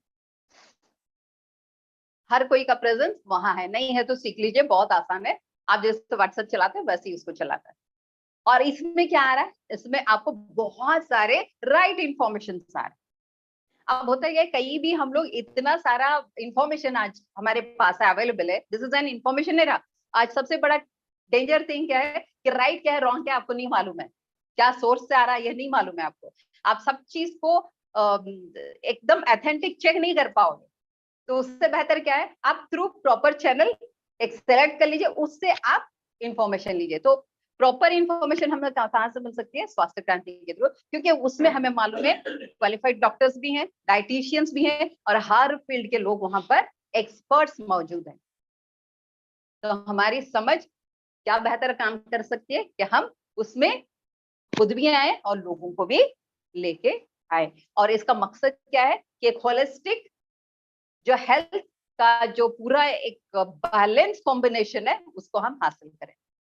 हर कोई का प्रेजेंस वहां है। नहीं है तो सीख लीजिए, बहुत आसान है। आप जैसे व्हाट्सएप चलाते हैं वैसे ही उसको चलाता है। और इसमें क्या आ रहा है? इसमें आपको बहुत सारे राइट इंफॉर्मेशन आ रहे हैं। अब होता है कहीं भी हम लोग इतना सारा इंफॉर्मेशन आज हमारे पास है, अवेलेबल है। This is an information era. आज सबसे बड़ा डेंजर थिंग क्या है कि राइट क्या है, रॉन्ग क्या है, आपको नहीं मालूम है। क्या सोर्स से आ रहा है ये नहीं मालूम है आपको। आप सब चीज को एकदम ऑथेंटिक चेक नहीं कर पाओगे। तो उससे बेहतर क्या है, आप थ्रू प्रॉपर चैनल एक सेलेक्ट कर लीजिए, उससे आप इंफॉर्मेशन लीजिए। तो प्रॉपर इंफॉर्मेशन हमें कहाँ से मिल सकती है? स्वास्थ्य क्रांति के थ्रू, क्योंकि उसमें हमें मालूम है क्वालिफाइड डॉक्टर्स भी हैं, डाइटिशियंस भी हैं, और हर फील्ड के लोग वहां पर एक्सपर्ट्स मौजूद हैं। तो हमारी समझ क्या बेहतर काम कर सकती है कि हम उसमें खुद भी आए और लोगों को भी लेके आए। और इसका मकसद क्या है कि एक होलिस्टिक जो हेल्थ का जो पूरा एक बैलेंस कॉम्बिनेशन है उसको हम हासिल करें,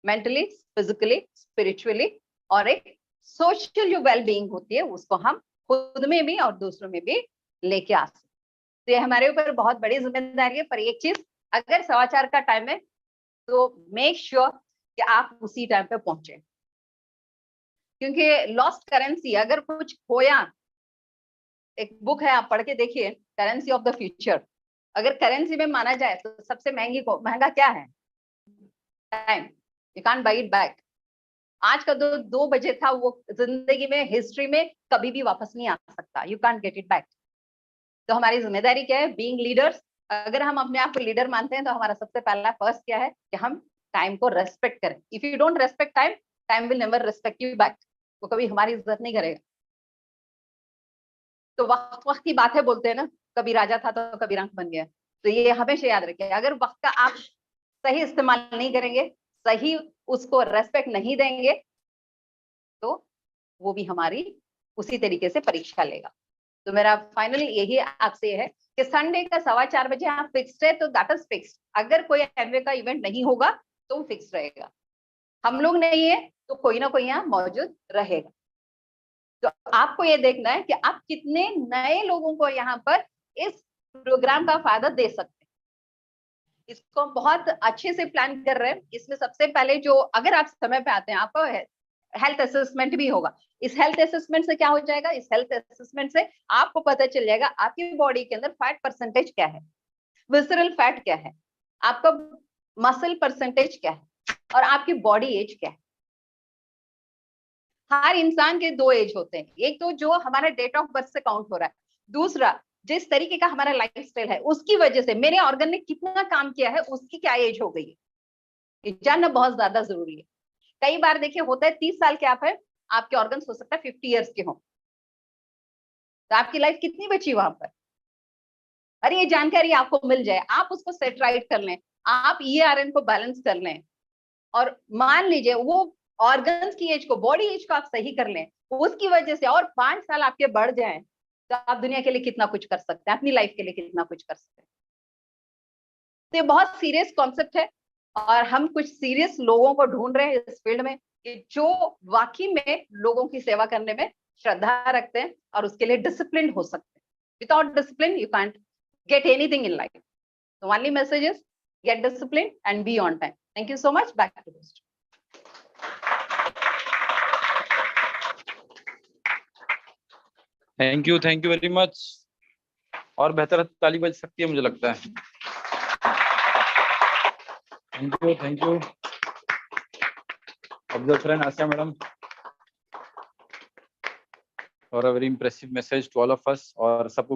मेंटली, फिजिकली, स्पिरिचुअली, और एक सोशल जो वेलबींग होती है उसको हम खुद में भी और दूसरों में भी लेके आ सकते। तो ये हमारे ऊपर बहुत बड़ी जिम्मेदारी है। पर एक चीज, अगर 4:15 का टाइम है तो मेक श्योर कि आप उसी टाइम पे पहुंचे, क्योंकि लॉस्ट करेंसी, अगर कुछ खोया, एक बुक है आप पढ़ के देखिए, करेंसी ऑफ द फ्यूचर। अगर करेंसी में माना जाए तो सबसे महंगा क्या है? Time. You can't buy it back. आज का 2 बजे था, वो जिंदगी में, हिस्ट्री में कभी भी वापस नहीं आ सकता। You can't get it back. तो हमारी जिम्मेदारी क्या है? Being leaders. अगर हम अपने आप को लीडर मानते हैं तो हमारा सबसे पहला फर्स्ट क्या है कि हम टाइम को रेस्पेक्ट करें। If you don't respect time, time will never respect you back. वो कभी हमारी इज्जत नहीं करेगा। तो वक्त की बात है, बोलते हैं ना, कभी राजा था तो कभी रंक बन गया। तो ये हमेशा याद रखिए, अगर वक्त का आप सही इस्तेमाल नहीं करेंगे, सही उसको रेस्पेक्ट नहीं देंगे, तो वो भी हमारी उसी तरीके से परीक्षा लेगा। तो मेरा फाइनली यही आपसे है कि संडे का 4:15 बजे आप फिक्स्ड है तो दैट इज फिक्स्ड। अगर कोई एमवे का इवेंट नहीं होगा तो फिक्स रहेगा। हम लोग नहीं है तो कोई ना कोई यहाँ मौजूद रहेगा। तो आपको ये देखना है कि आप कितने नए लोगों को यहाँ पर इस प्रोग्राम का फायदा दे सकते हैं। इसको बहुत अच्छे से प्लान कर रहे हैं। इसमें सबसे पहले जो, अगर आप समय पे आते हैं, आपको हेल्थ असेसमेंट भी होगा। इस हेल्थ असेसमेंट से क्या हो जाएगा, इस हेल्थ असेसमेंट से आपको पता चल जाएगा आपकी बॉडी के अंदर फैट परसेंटेज क्या है, विसरल फैट क्या है, आपका मसल परसेंटेज क्या है और आपकी बॉडी एज क्या है। हर इंसान के 2 एज होते हैं, एक तो जो हमारा डेट ऑफ बर्थ से काउंट हो रहा है, दूसरा जिस तरीके का हमारा लाइफस्टाइल है उसकी वजह से मेरे ऑर्गन ने कितना काम किया है, उसकी क्या एज हो गई है, ये जानना बहुत ज्यादा जरूरी है। कई बार देखिए होता है 30 साल के आप है, आपके ऑर्गन्स हो सकता है 50 इयर्स के हों, तो आपकी लाइफ कितनी बची वहां पर। अरे ये जानकारी आपको मिल जाए, आप उसको सेट राइट कर लें, आप ERN को बैलेंस कर लें और मान लीजिए वो ऑर्गन्स की एज को, बॉडी एज को आप सही कर लें, उसकी वजह से और 5 साल आपके बढ़ जाएं, तो आप दुनिया के लिए कितना कुछ कर सकते हैं, अपनी लाइफ के लिए कितना कुछ कर सकते हैं। तो ये बहुत सीरियस कॉन्सेप्ट है और हम कुछ सीरियस लोगों को ढूंढ रहे हैं इस फील्ड में कि जो वाकई में लोगों की सेवा करने में श्रद्धा रखते हैं और उसके लिए डिसिप्लिन हो सकते हैं। Without discipline you can't get anything in life. So only message is get disciplined and be on time. Thank you so much. Back to the host. Thank you very much. और बेहतर ताली बज सकती है मुझे लगता है। Thank you Afzal friend, Asiya madam, for a very impressive message to all of us. और सबको